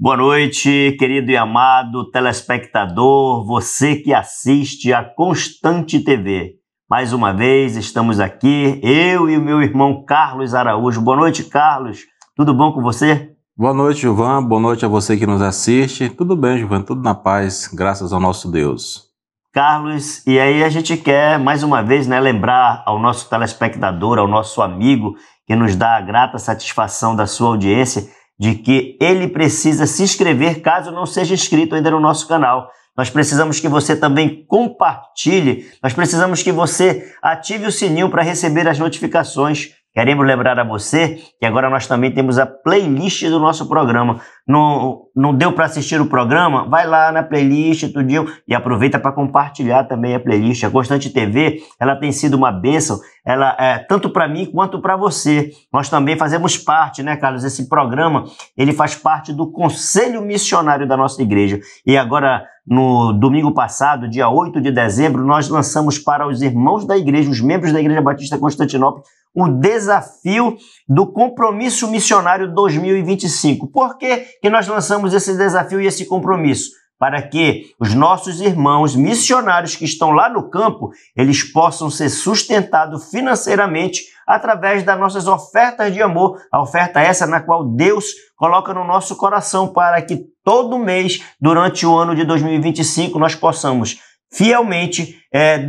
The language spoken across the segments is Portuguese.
Boa noite, querido e amado telespectador, você que assiste a Constante TV. Mais uma vez estamos aqui, eu e o meu irmão Carlos Araújo. Boa noite, Carlos. Tudo bom com você? Boa noite, Gilvan. Boa noite a você que nos assiste. Tudo bem, Gilvan? Tudo na paz, graças ao nosso Deus. Carlos, e aí a gente quer mais uma vez, lembrar ao nosso telespectador, ao nosso amigo, que nos dá a grata satisfação da sua audiência, de que ele precisa se inscrever caso não seja inscrito ainda no nosso canal. Nós precisamos que você também compartilhe, nós precisamos que você ative o sininho para receber as notificações. Queremos lembrar a você que agora nós também temos a playlist do nosso programa. Não deu para assistir o programa? Vai lá na playlist tudinho e aproveita para compartilhar também a playlist. A Constante TV, ela tem sido uma bênção, ela é tanto para mim quanto para você. Nós também fazemos parte, né, Carlos? Esse programa, ele faz parte do Conselho Missionário da nossa igreja. E agora, no domingo passado, dia 8 de dezembro, nós lançamos para os irmãos da igreja, os membros da Igreja Batista Constantinopla, o desafio do Compromisso Missionário 2025. Por que nós lançamos esse desafio e esse compromisso? Para que os nossos irmãos missionários que estão lá no campo, eles possam ser sustentados financeiramente através das nossas ofertas de amor, a oferta essa na qual Deus coloca no nosso coração para que todo mês, durante o ano de 2025, nós possamos fielmente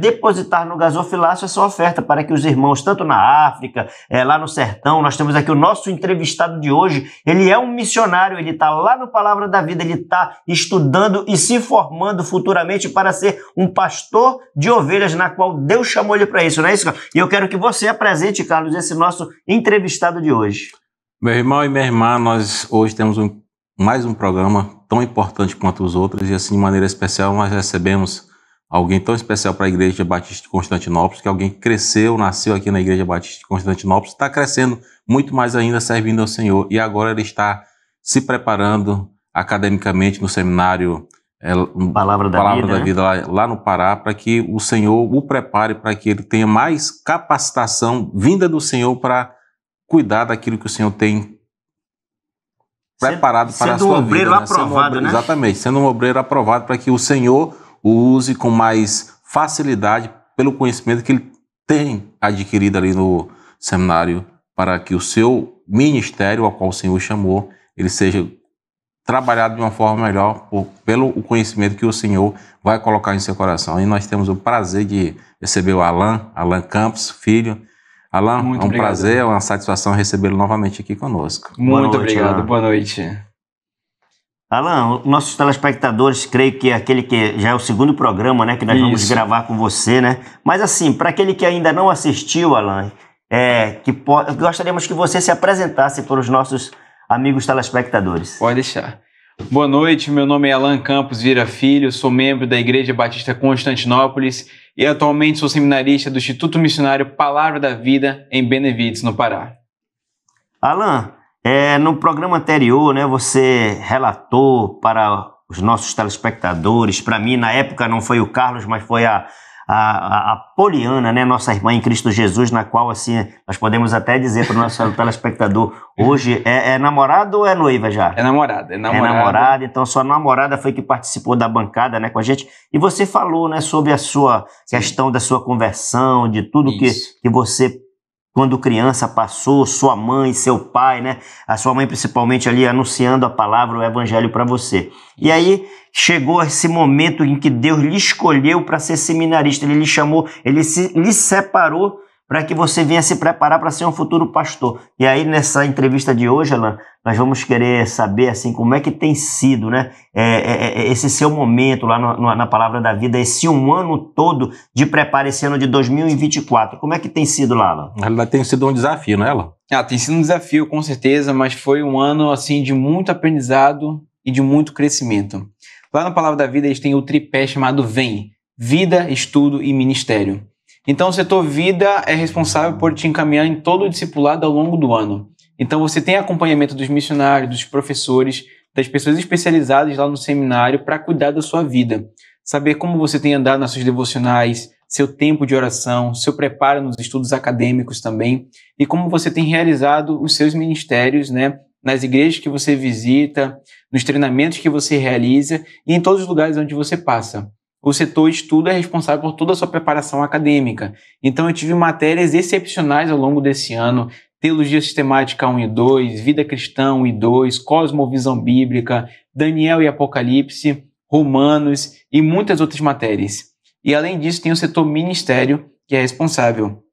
depositar no gasofilácio essa oferta para que os irmãos, tanto na África, lá no sertão, nós temos aqui o nosso entrevistado de hoje, ele é um missionário, ele está lá no Palavra da Vida, ele está estudando e se formando futuramente para ser um pastor de ovelhas, na qual Deus chamou ele para isso, não é isso? E eu quero que você apresente, Carlos, esse nosso entrevistado de hoje. Meu irmão e minha irmã, nós hoje temos mais um programa tão importante quanto os outros e assim, de maneira especial, nós recebemos alguém tão especial para a Igreja Batista de Constantinopla, que é alguém que cresceu, nasceu aqui na Igreja Batista de Constantinopla, está crescendo muito mais ainda servindo ao Senhor. E agora ele está se preparando academicamente no seminário Palavra da Vida lá no Pará, para que o Senhor o prepare para que ele tenha mais capacitação vinda do Senhor para cuidar daquilo que o Senhor tem preparado para a sua vida. Sendo um obreiro aprovado, né? Exatamente, sendo um obreiro aprovado para que o Senhor o use com mais facilidade pelo conhecimento que ele tem adquirido ali no seminário, para que o seu ministério, ao qual o Senhor chamou, ele seja trabalhado de uma forma melhor pelo conhecimento que o Senhor vai colocar em seu coração. E nós temos o prazer de receber o Alan Campos, filho. Alan, muito é um obrigado. Prazer, é uma satisfação recebê-lo novamente aqui conosco. Muito obrigado, Alan. Boa noite. Alan, nossos telespectadores, creio que aquele que já é o segundo programa, né, que nós vamos gravar com você, né? Mas assim, para aquele que ainda não assistiu, Alan, gostaríamos que você se apresentasse para os nossos amigos telespectadores. Pode deixar. Boa noite, meu nome é Alan Campos Vieira Filho, sou membro da Igreja Batista Constantinópolis e atualmente sou seminarista do Instituto Missionário Palavra da Vida em Benevides, no Pará. Alan, no programa anterior, né, você relatou para os nossos telespectadores, para mim, na época não foi o Carlos, mas foi a Poliana, né, nossa irmã em Cristo Jesus, na qual, assim, nós podemos até dizer para o nosso telespectador, hoje, é namorado ou é noiva já? É namorada. É namorada, então sua namorada foi que participou da bancada, né, com a gente, e você falou, né, sobre a sua questão da sua conversão, de tudo que você, quando criança, passou, sua mãe, seu pai, né? A sua mãe principalmente ali anunciando a palavra, o evangelho para você. E aí chegou esse momento em que Deus lhe escolheu para ser seminarista, ele lhe chamou, ele lhe separou para que você venha se preparar para ser um futuro pastor. E aí nessa entrevista de hoje, Alan, nós vamos querer saber assim como é que tem sido, né, esse seu momento lá na Palavra da Vida, esse um ano todo de preparo, esse ano de 2024. Como é que tem sido lá, Alan? Ela tem sido um desafio, não é, Alan? Tem sido um desafio, com certeza, mas foi um ano assim de muito aprendizado e de muito crescimento. Lá na Palavra da Vida, eles têm o tripé chamado VEM, Vida, Estudo e Ministério. Então, o setor Vida é responsável por te encaminhar em todo o discipulado ao longo do ano. Então, você tem acompanhamento dos missionários, dos professores, das pessoas especializadas lá no seminário para cuidar da sua vida. Saber como você tem andado nas suas devocionais, seu tempo de oração, seu preparo nos estudos acadêmicos também, e como você tem realizado os seus ministérios, né, nas igrejas que você visita, nos treinamentos que você realiza e em todos os lugares onde você passa. O setor estudo é responsável por toda a sua preparação acadêmica. Então eu tive matérias excepcionais ao longo desse ano, Teologia Sistemática 1 e 2, Vida Cristã 1 e 2, Cosmovisão Bíblica, Daniel e Apocalipse, Romanos e muitas outras matérias. E além disso tem o setor ministério, que é responsável.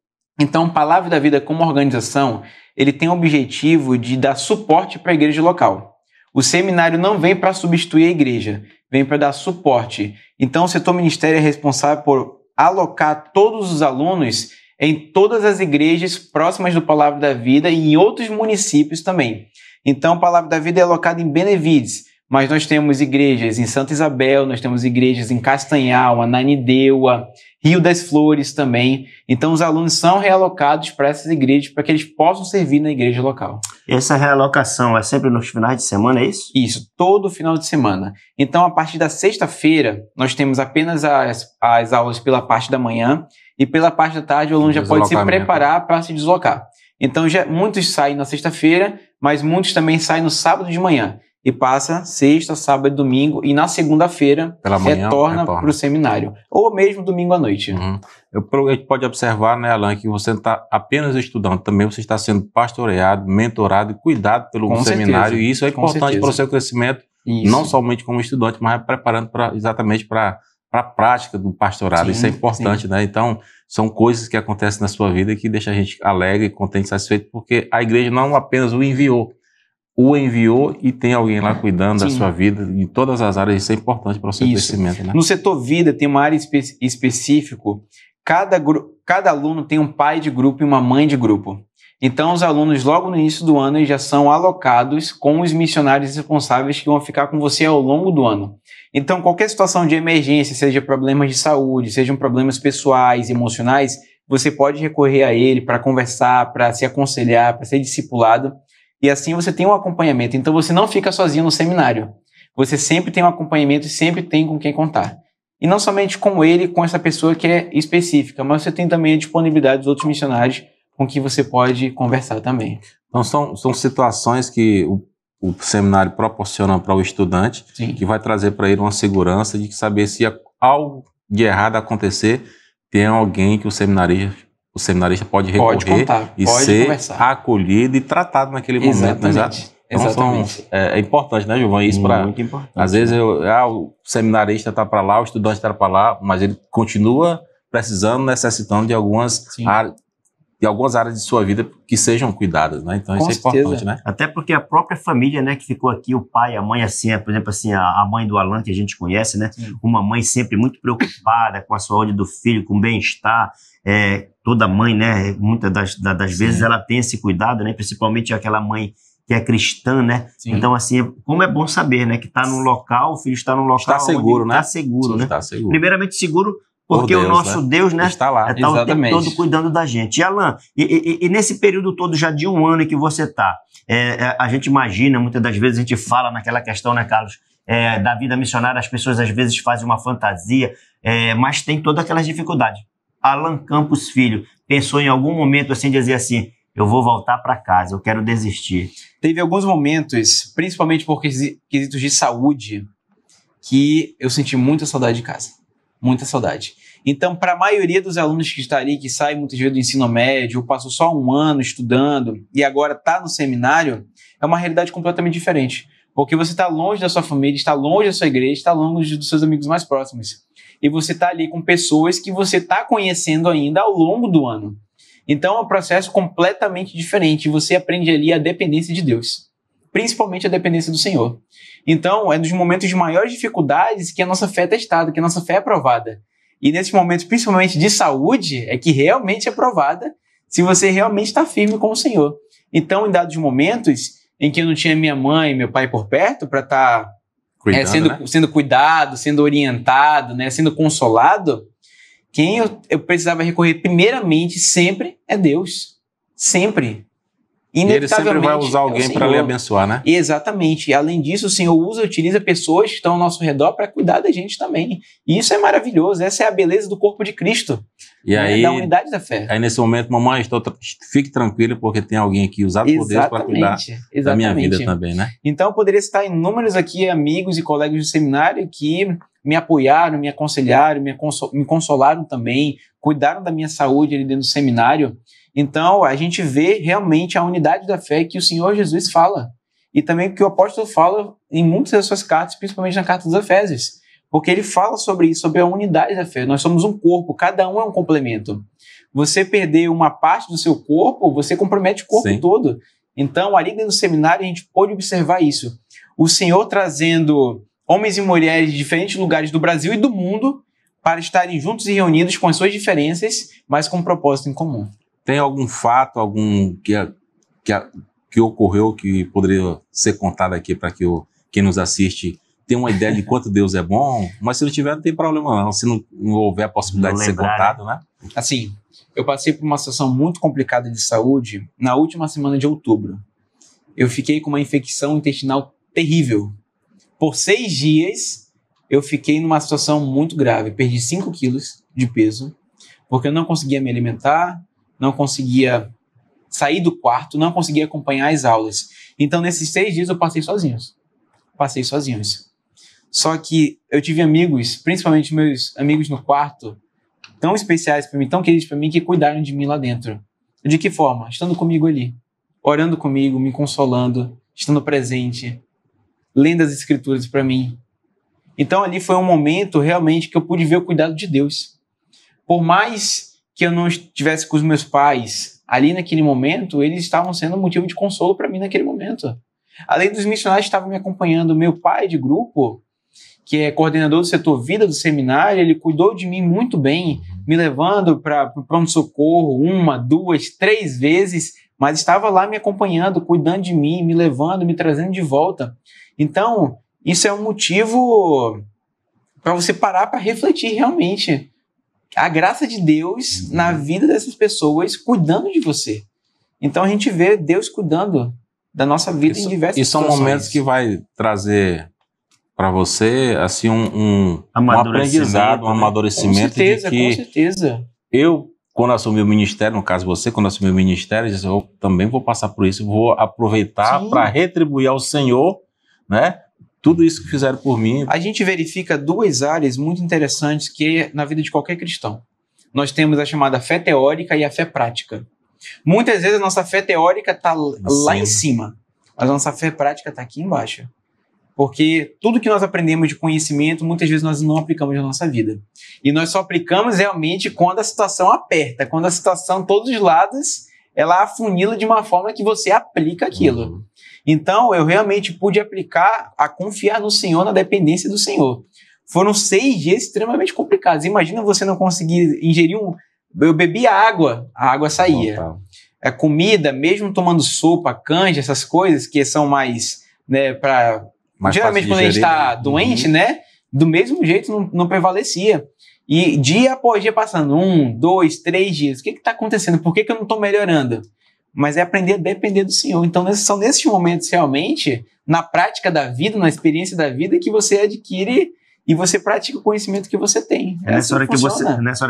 Então, Palavra da Vida como organização, ele tem o objetivo de dar suporte para a igreja local. O seminário não vem para substituir a igreja, vem para dar suporte. Então, o setor ministério é responsável por alocar todos os alunos em todas as igrejas próximas do Palavra da Vida e em outros municípios também. Então, a Palavra da Vida é alocada em Benevides, mas nós temos igrejas em Santa Isabel, nós temos igrejas em Castanhal, Ananindeua, Rio das Flores também. Então, os alunos são realocados para essas igrejas para que eles possam servir na igreja local. Essa realocação é sempre nos finais de semana, é isso? Isso, todo final de semana. Então, a partir da sexta-feira, nós temos apenas as aulas pela parte da manhã e pela parte da tarde o aluno já pode se preparar para se deslocar. Então, muitos saem na sexta-feira, mas muitos também saem no sábado de manhã. E passa sexta, sábado e domingo, e na segunda-feira retorna para o seminário. Ou mesmo domingo à noite. Uhum. A gente pode observar, né, Alan, que você não está apenas estudando, também você está sendo pastoreado, mentorado e cuidado pelo seminário. E isso é importante para o seu crescimento, não somente como estudante, mas preparando exatamente para a prática do pastorado. Sim, isso é importante, né? Então, são coisas que acontecem na sua vida que deixam a gente alegre, contente, satisfeito, porque a igreja não apenas o enviou e tem alguém lá cuidando da sua vida em todas as áreas. Isso é importante para o seu crescimento, né? No setor vida tem uma área específica. Cada aluno tem um pai de grupo e uma mãe de grupo. Então os alunos logo no início do ano já são alocados com os missionários responsáveis que vão ficar com você ao longo do ano. Então qualquer situação de emergência, seja problemas de saúde, sejam problemas pessoais, emocionais, você pode recorrer a ele para conversar, para se aconselhar, para ser discipulado. E assim você tem um acompanhamento. Então você não fica sozinho no seminário. Você sempre tem um acompanhamento e sempre tem com quem contar. E não somente com ele, com essa pessoa que é específica, mas você tem também a disponibilidade dos outros missionários com quem você pode conversar também. Então são situações que o seminário proporciona para o estudante, que vai trazer para ele uma segurança de saber se algo de errado acontecer, tem alguém que o seminarista pode recorrer e ser conversar, acolhido e tratado naquele momento. Exatamente. Então, Exatamente. É importante, né, Gilvan? Isso muito importante. Às vezes o seminarista está para lá, o estudante está para lá, mas ele continua precisando, necessitando de algumas áreas de sua vida que sejam cuidadas, né? Então isso é importante, né? Até porque a própria família, né, que ficou aqui, o pai, a mãe, assim, por exemplo, assim, a mãe do Alan, que a gente conhece, né? Sim. Uma mãe sempre muito preocupada com a saúde do filho, com o bem-estar. Toda mãe, né, muitas das vezes ela tem esse cuidado, né? Principalmente aquela mãe que é cristã, né? Sim. Então, assim, como é bom saber, né, que está num local, o filho está num local está seguro, né? Está seguro, sim, né? Está seguro. Primeiramente seguro, porque Deus, o nosso Deus, né, está lá. Está o tempo todo cuidando da gente. E, Alan, e nesse período todo já de um ano que você está, a gente imagina, muitas das vezes a gente fala naquela questão, né, Carlos, da vida missionária, as pessoas às vezes fazem uma fantasia, mas tem todas aquelas dificuldades. Alan Campos Filho pensou em algum momento assim, dizer assim, eu vou voltar para casa, eu quero desistir? Teve alguns momentos, principalmente por quesitos de saúde, que eu senti muita saudade de casa. Muita saudade. Então, para a maioria dos alunos que está ali, que saem muitas vezes do ensino médio, ou passou só um ano estudando e agora está no seminário, é uma realidade completamente diferente. Porque você está longe da sua família, está longe da sua igreja, está longe dos seus amigos mais próximos. E você está ali com pessoas que você está conhecendo ainda ao longo do ano. Então, é um processo completamente diferente. Você aprende ali a dependência de Deus. Principalmente a dependência do Senhor. Então, é nos momentos de maiores dificuldades que a nossa fé é testada, que a nossa fé é provada. E nesses momentos, principalmente de saúde, é que realmente é provada se você realmente está firme com o Senhor. Então, em dados momentos em que eu não tinha minha mãe e meu pai por perto para estar sendo cuidado, sendo orientado, né, sendo consolado, quem eu precisava recorrer primeiramente sempre é Deus. Sempre. E ele sempre vai usar alguém para lhe abençoar, né? Exatamente. E além disso, o Senhor utiliza pessoas que estão ao nosso redor para cuidar da gente também. E isso é maravilhoso. Essa é a beleza do corpo de Cristo. E aí, da unidade da fé. Aí nesse momento, mamãe, fique tranquila, porque tem alguém aqui usado por Deus para cuidar da minha vida também, né? Então, eu poderia citar inúmeros aqui amigos e colegas do seminário que me apoiaram, me aconselharam, me consolaram também, cuidaram da minha saúde ali dentro do seminário. Então, a gente vê realmente a unidade da fé que o Senhor Jesus fala. E também que o apóstolo fala em muitas das suas cartas, principalmente na carta dos Efésios. Porque ele fala sobre isso, sobre a unidade da fé. Nós somos um corpo, cada um é um complemento. Você perder uma parte do seu corpo, você compromete o corpo todo. Então, ali dentro do seminário, a gente pôde observar isso. O Senhor trazendo homens e mulheres de diferentes lugares do Brasil e do mundo para estarem juntos e reunidos com as suas diferenças, mas com um propósito em comum. Tem algum fato, que ocorreu que poderia ser contado aqui para que quem nos assiste tenha uma ideia de quanto Deus é bom? Mas se não tiver, não tem problema não, se não houver a possibilidade de ser contado, né? Assim, eu passei por uma situação muito complicada de saúde na última semana de outubro. Eu fiquei com uma infecção intestinal terrível. Por 6 dias, eu fiquei numa situação muito grave. Perdi 5 quilos de peso, porque eu não conseguia me alimentar, não conseguia sair do quarto, não conseguia acompanhar as aulas. Então, nesses 6 dias, eu passei sozinhos. Só que eu tive amigos, principalmente meus amigos no quarto, tão especiais para mim, tão queridos para mim, que cuidaram de mim lá dentro. De que forma? Estando comigo ali, orando comigo, me consolando, estando presente, lendo as escrituras para mim. Então ali foi um momento realmente que eu pude ver o cuidado de Deus. Por mais que eu não estivesse com os meus pais ali naquele momento, eles estavam sendo um motivo de consolo para mim naquele momento. Além dos missionários que estavam me acompanhando, meu pai de grupo, que é coordenador do setor vida do seminário, ele cuidou de mim muito bem, me levando para o pronto-socorro 1, 2, 3 vezes, mas estava lá me acompanhando, cuidando de mim, me levando, me trazendo de volta. Então, isso é um motivo para você parar para refletir realmente a graça de Deus na vida dessas pessoas, cuidando de você. Então, a gente vê Deus cuidando da nossa vida em diversas situações. E são momentos que vai trazer para você assim um aprendizado, um amadurecimento. Com certeza. Eu, quando assumi o ministério, no caso você, quando assumiu o ministério, eu disse, eu também vou passar por isso, vou aproveitar para retribuir ao Senhor, né? Tudo isso que fizeram por mim. A gente verifica 2 áreas muito interessantes que é na vida de qualquer cristão. Nós temos a chamada fé teórica e a fé prática. Muitas vezes a nossa fé teórica está lá em cima, mas a nossa fé prática está aqui embaixo. Porque tudo que nós aprendemos de conhecimento, muitas vezes nós não aplicamos na nossa vida. E nós só aplicamos realmente quando a situação aperta, quando a situação, todos os lados, ela afunila de uma forma que você aplica aquilo. Então, eu realmente pude aplicar a confiar no Senhor, na dependência do Senhor. Foram 6 dias extremamente complicados. Imagina você não conseguir ingerir Eu bebia água, a água saía. A comida, mesmo tomando sopa, canja, essas coisas que são mais, né, geralmente quando a gente está doente, né, do mesmo jeito não prevalecia. E dia após dia passando, 1, 2, 3 dias, o que está acontecendo? Por que eu não estou melhorando? Mas é aprender a depender do Senhor. Então, são nesses momentos, realmente, na prática da vida, na experiência da vida, que você adquire e você pratica o conhecimento que você tem. Nessa hora que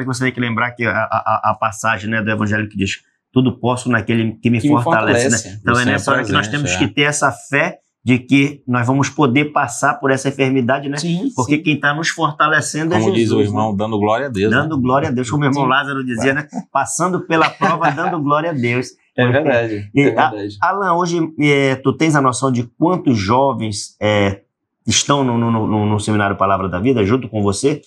você tem que lembrar que a passagem, né, do Evangelho que diz tudo posso naquele que me fortalece. Né? Então é nessa hora que nós temos que ter essa fé de que nós vamos poder passar por essa enfermidade, né? Sim, porque quem está nos fortalecendo é Jesus. Como diz o irmão, né? Dando glória a Deus. Dando glória a Deus, como o irmão Lázaro dizia, né? Passando pela prova, dando glória a Deus. É verdade. Alan, hoje tu tens a noção de quantos jovens estão no Seminário Palavra da Vida, junto com você,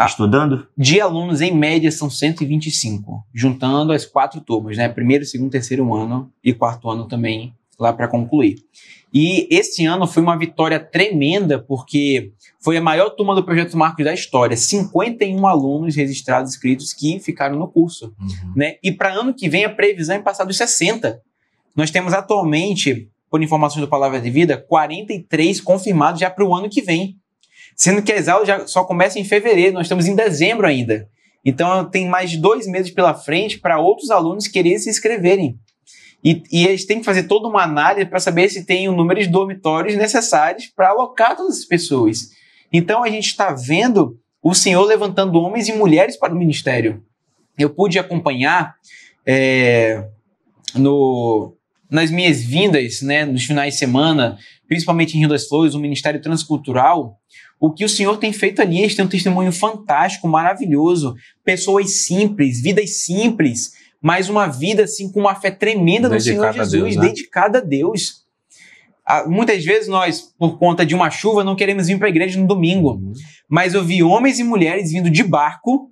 estudando? De alunos, em média, são 125, juntando as 4 turmas, né? 1º, 2º, 3º ano e 4º ano também, lá para concluir. E esse ano foi uma vitória tremenda, porque foi a maior turma do Projeto Marcos da história. 51 alunos registrados, inscritos, que ficaram no curso. Né? E para ano que vem, a previsão é passar dos 60. Nós temos atualmente, por informações do Palavra de Vida, 43 confirmados já para o ano que vem. Sendo que as aulas já só começam em fevereiro, nós estamos em dezembro ainda. Então tem mais de 2 meses pela frente para outros alunos quererem se inscreverem. E eles têm que fazer toda uma análise para saber se tem o número de dormitórios necessários para alocar todas as pessoas. Então a gente está vendo o Senhor levantando homens e mulheres para o ministério. Eu pude acompanhar nas minhas vindas, né, nos finais de semana, principalmente em Rio das Flores, o Ministério Transcultural, o que o Senhor tem feito ali. Eles têm um testemunho fantástico, maravilhoso, pessoas simples, vidas simples, mas uma vida assim com uma fé tremenda no Senhor Jesus, dedicada a Deus. Muitas vezes nós, por conta de uma chuva, não queremos vir para a igreja no domingo, mas eu vi homens e mulheres vindo de barco,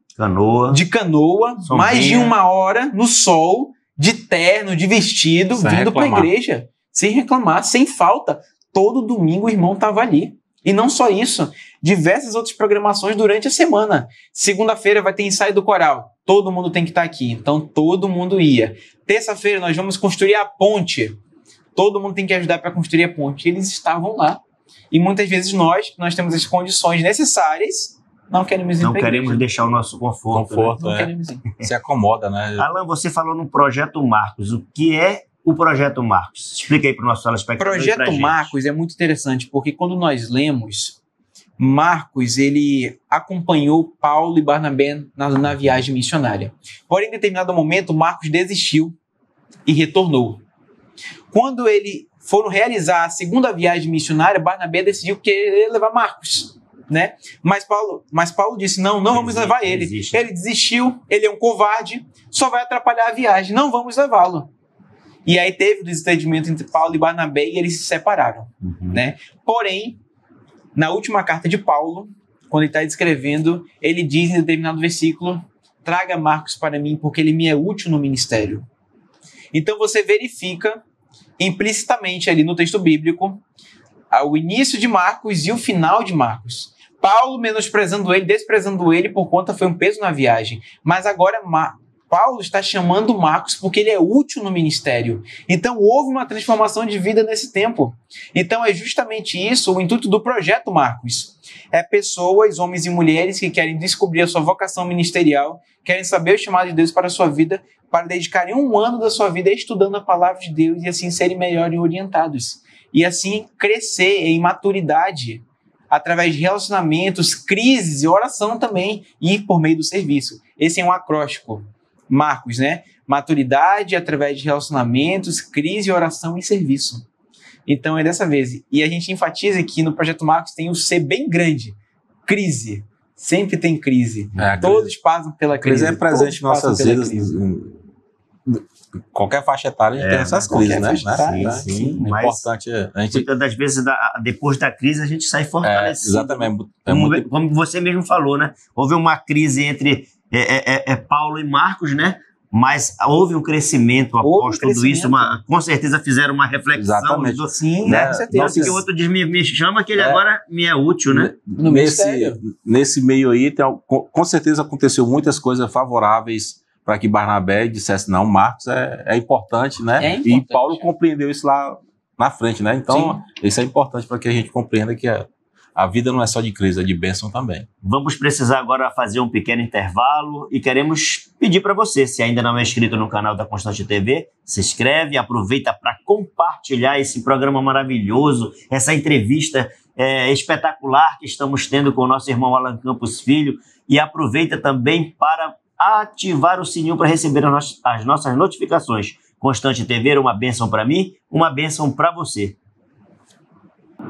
de canoa, mais de 1 hora no sol, de terno, de vestido, vindo para a igreja, sem reclamar, sem falta. Todo domingo o irmão estava ali. E não só isso, diversas outras programações durante a semana. Segunda-feira vai ter ensaio do coral, todo mundo tem que estar aqui, então todo mundo ia. Terça-feira nós vamos construir a ponte, todo mundo tem que ajudar para construir a ponte. Eles estavam lá. E muitas vezes nós temos as condições necessárias, não queremos ir. Não queremos deixar o nosso conforto. Né? Não queremos ir. Se acomoda, né? Alan, você falou no Projeto Marcos. O que é o Projeto Marcos? Explica aí para o nosso telespectador. O Projeto Marcos é muito interessante, porque quando nós lemos, Marcos, ele acompanhou Paulo e Barnabé na viagem missionária. Porém, em determinado momento, Marcos desistiu e retornou. Quando eles foram realizar a segunda viagem missionária, Barnabé decidiu que ele ia levar Marcos, né? Mas Paulo disse, não vamos levar ele. Ele desistiu, ele é um covarde, só vai atrapalhar a viagem, não vamos levá-lo. E aí teve o desentendimento entre Paulo e Barnabé e eles se separaram, né? Porém, na última carta de Paulo, quando ele está escrevendo, ele diz em determinado versículo, traga Marcos para mim, porque ele me é útil no ministério. Então você verifica implicitamente ali no texto bíblico o início de Marcos e o final de Marcos. Paulo menosprezando ele, desprezando ele, por conta foi um peso na viagem. Mas agora Paulo está chamando Marcos porque ele é útil no ministério. Então houve uma transformação de vida nesse tempo. Então é justamente isso o intuito do Projeto Marcos. É pessoas, homens e mulheres que querem descobrir a sua vocação ministerial, querem saber o chamado de Deus para a sua vida, para dedicarem 1 ano da sua vida estudando a palavra de Deus e assim serem melhores orientados. E assim crescer em maturidade através de relacionamentos, crises e oração também, e por meio do serviço. Esse é um acróstico. Marcos, né? Maturidade através de relacionamentos, crise, oração e serviço. Então é dessa vez. E a gente enfatiza que no Projeto Marcos tem o C bem grande. Crise. Sempre tem crise. Todos passam pela crise. Crise é presente em nossas vidas. Qualquer faixa etária a gente tem essas crises, né? Sim. É importante. A gente... Muitas das vezes, depois da crise, a gente sai fortalecido. Exatamente. Como você mesmo falou, né? Houve uma crise entre Paulo e Marcos, né? Mas houve um crescimento após tudo isso. Com certeza fizeram uma reflexão. Exatamente. Sim, né? Com certeza. Que o outro diz, me chama que ele agora me é útil, né? Nesse meio aí, com certeza aconteceu muitas coisas favoráveis para que Barnabé dissesse, não, Marcos é importante, né? E Paulo compreendeu isso lá na frente, né? Então, isso é importante para que a gente compreenda que a vida não é só de crise, é de bênção também. Vamos precisar agora fazer um pequeno intervalo e queremos pedir para você, se ainda não é inscrito no canal da Constante TV, se inscreve, aproveita para compartilhar esse programa maravilhoso, essa entrevista espetacular que estamos tendo com o nosso irmão Alan Campos Filho, e aproveita também para ativar o sininho para receber as nossas notificações. Constante TV, uma bênção para mim, uma bênção para você.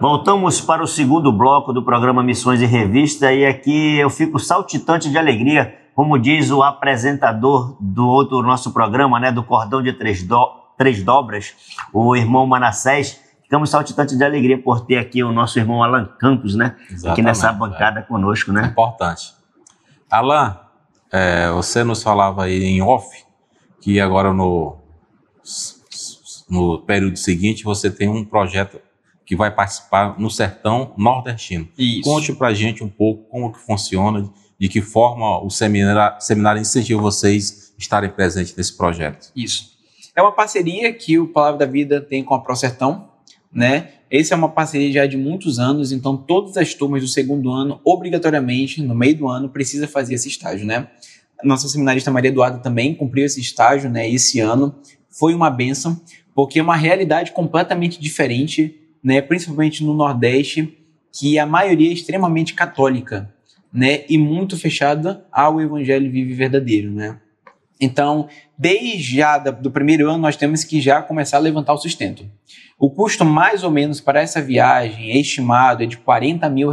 Voltamos para o segundo bloco do programa Missões e Revista, e aqui eu fico saltitante de alegria, como diz o apresentador do outro nosso programa, né, do Cordão de Três Dobras, o irmão Manassés. Ficamos saltitantes de alegria por ter aqui o nosso irmão Alan Campos, né, aqui nessa bancada conosco, né? Importante. Alan, você nos falava aí em off que agora no período seguinte você tem um projeto que vai participar no sertão nordestino. Isso. Conte pra gente um pouco como que funciona, de que forma o seminário incentiva vocês estarem presentes nesse projeto. Isso. É uma parceria que o Palavra da Vida tem com a ProSertão, né? Essa é uma parceria já de muitos anos, então todas as turmas do segundo ano, obrigatoriamente, no meio do ano, precisa fazer esse estágio, né? Nossa seminarista Maria Eduarda também cumpriu esse estágio, né, esse ano, foi uma bênção, porque é uma realidade completamente diferente, né, principalmente no Nordeste, que a maioria é extremamente católica, né, e muito fechada ao evangelho vivo e verdadeiro, né? Então, desde já do primeiro ano, nós temos que já começar a levantar o sustento. O custo mais ou menos para essa viagem é estimado de R$40 mil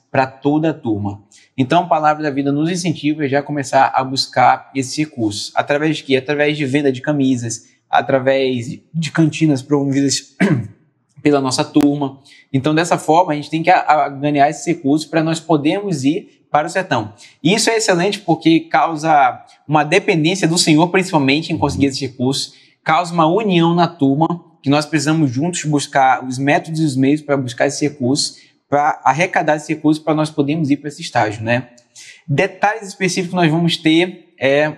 para toda a turma. Então, a Palavra da Vida nos incentiva a já começar a buscar esses recursos. Através de quê? Através de venda de camisas, através de cantinas promovidas pela nossa turma. Então, dessa forma, a gente tem que ganhar esses recursos para nós podermos ir para o sertão. E isso é excelente porque causa uma dependência do Senhor, principalmente em conseguir esses recursos, causa uma união na turma, que nós precisamos juntos buscar os métodos e os meios para buscar esses recursos, para arrecadar esses recursos para nós podermos ir para esse estágio, né? Detalhes específicos nós vamos ter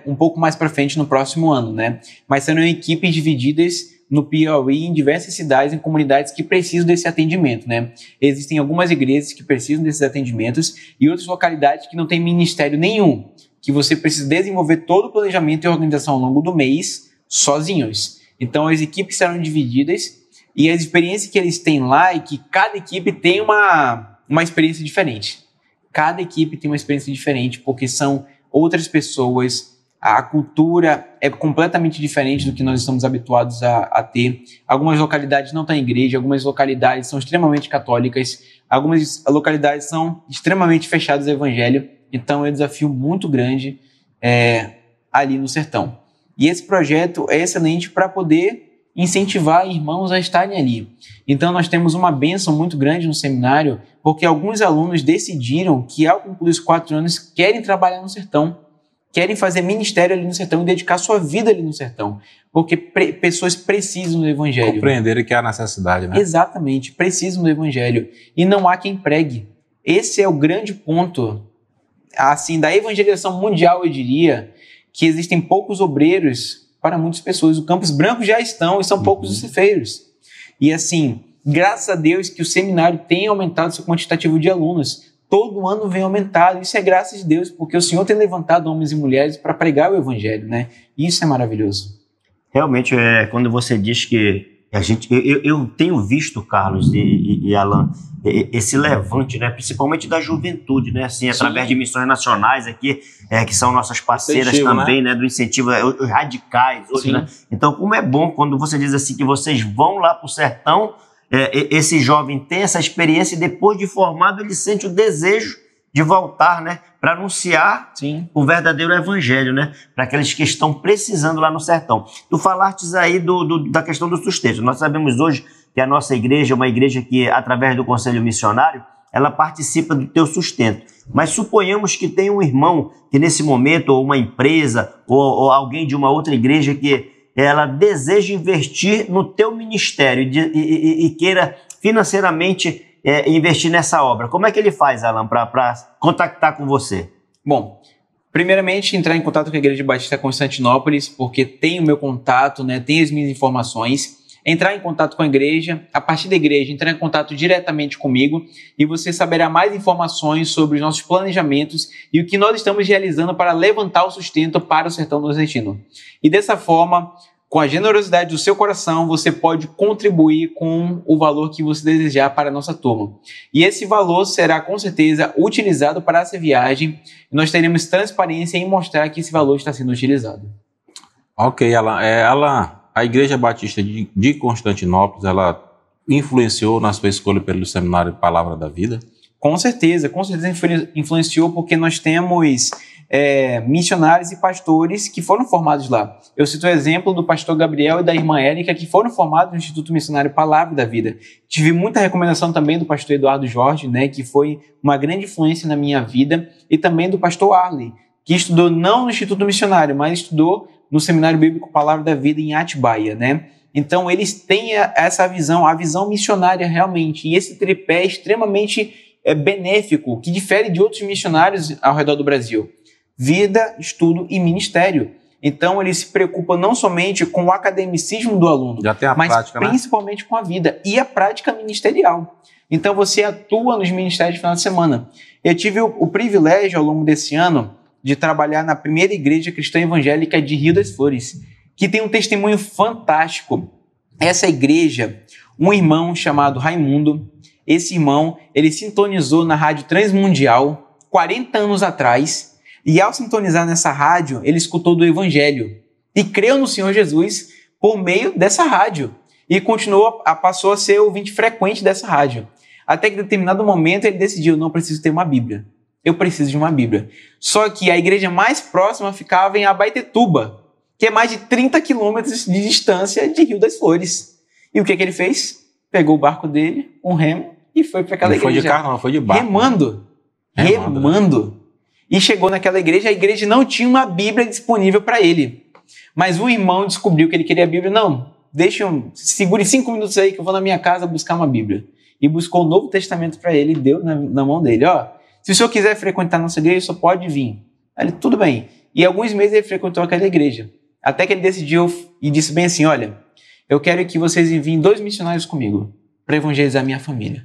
um pouco mais para frente no próximo ano, né? Mas serão equipes divididas no Piauí, em diversas cidades, em comunidades que precisam desse atendimento, né? Existem algumas igrejas que precisam desses atendimentos e outras localidades que não têm ministério nenhum, que você precisa desenvolver todo o planejamento e organização ao longo do mês sozinhos. Então, as equipes serão divididas e a experiência que eles têm lá é que cada equipe tem uma experiência diferente. Cada equipe tem uma experiência diferente porque são outras pessoas. A cultura é completamente diferente do que nós estamos habituados a ter. Algumas localidades não têm igreja, algumas localidades são extremamente católicas, algumas localidades são extremamente fechadas ao evangelho. Então é um desafio muito grande ali no sertão. E esse projeto é excelente para poder incentivar irmãos a estarem ali. Então nós temos uma bênção muito grande no seminário, porque alguns alunos decidiram que ao concluir os 4 anos querem trabalhar no sertão. Querem fazer ministério ali no sertão e dedicar sua vida ali no sertão. Porque pessoas precisam do evangelho. Compreenderem que há necessidade, né? Exatamente, precisam do evangelho. E não há quem pregue. Esse é o grande ponto, assim, da evangelização mundial, eu diria, que existem poucos obreiros para muitas pessoas. Os campos brancos já estão e são poucos os cefeiros. E assim, graças a Deus que o seminário tem aumentado seu quantitativo de alunos. Todo ano vem aumentado, isso é graças a Deus, porque o Senhor tem levantado homens e mulheres para pregar o evangelho, né? Isso é maravilhoso. Realmente, quando você diz que eu tenho visto, Carlos e Alan, esse levante, né? Principalmente da juventude, né? Assim, através de missões nacionais aqui, que são nossas parceiras também, né? Do incentivo, os radicais hoje, né? Então, como é bom quando você diz assim que vocês vão lá para o sertão, esse jovem tem essa experiência e depois de formado ele sente o desejo de voltar, né, para anunciar o verdadeiro evangelho, né, para aqueles que estão precisando lá no sertão. Tu falastes aí da questão do sustento. Nós sabemos hoje que a nossa igreja é uma igreja que, através do Conselho Missionário, ela participa do teu sustento. Mas suponhamos que tem um irmão que nesse momento, ou uma empresa, ou alguém de uma outra igreja que ela deseja investir no teu ministério e queira financeiramente investir nessa obra. Como é que ele faz, Alan, para contactar com você? Bom, primeiramente entrar em contato com a Igreja Batista Constantinópolis, porque tem o meu contato, né, tem as minhas informações. Entrar em contato com a igreja, a partir da igreja, entrar em contato diretamente comigo e você saberá mais informações sobre os nossos planejamentos e o que nós estamos realizando para levantar o sustento para o sertão nordestino. E dessa forma, com a generosidade do seu coração, você pode contribuir com o valor que você desejar para a nossa turma. E esse valor será, com certeza, utilizado para essa viagem e nós teremos transparência em mostrar que esse valor está sendo utilizado. Ok, Alan. Alan, a Igreja Batista de Constantinópolis, ela influenciou na sua escolha pelo Seminário Palavra da Vida? Com certeza influenciou porque nós temos missionários e pastores que foram formados lá. Eu cito o exemplo do pastor Gabriel e da irmã Érica, que foram formados no Instituto Missionário Palavra da Vida. Tive muita recomendação também do pastor Eduardo Jorge, né, que foi uma grande influência na minha vida, e também do pastor Arley, que estudou não no Instituto Missionário, mas estudou no Seminário Bíblico Palavra da Vida em Atibaia, né? Então eles têm essa visão, a visão missionária realmente, e esse tripé é extremamente benéfico, que difere de outros missionários ao redor do Brasil. Vida, estudo e ministério. Então ele se preocupa não somente com o academicismo do aluno, mas prática, principalmente, né, com a vida e a prática ministerial. Então você atua nos ministérios de final de semana. Eu tive o privilégio ao longo desse ano de trabalhar na primeira igreja cristã evangélica de Rio das Flores. que tem um testemunho fantástico. Essa igreja, um irmão chamado Raimundo, esse irmão, ele sintonizou na Rádio Transmundial 40 anos atrás, e ao sintonizar nessa rádio, ele escutou do Evangelho e creu no Senhor Jesus por meio dessa rádio e passou a ser ouvinte frequente dessa rádio. Até que em determinado momento ele decidiu, não preciso ter uma Bíblia, eu preciso de uma Bíblia. Só que a igreja mais próxima ficava em Abaetetuba, que é mais de 30 quilômetros de distância de Rio das Flores. E o que ele fez? Pegou o barco dele, um remo, e foi para aquela igreja. Não foi de carro, não, foi de barco. Remando. E chegou naquela igreja, a igreja não tinha uma Bíblia disponível para ele. Mas o irmão descobriu que ele queria a Bíblia. Não, segure 5 minutos aí que eu vou na minha casa buscar uma Bíblia. E buscou o Novo Testamento para ele e deu na mão dele. Se o senhor quiser frequentar a nossa igreja, só pode vir. Aí ele, tudo bem. E alguns meses ele frequentou aquela igreja. Até que ele decidiu e disse bem assim, olha, eu quero que vocês enviem 2 missionários comigo para evangelizar a minha família.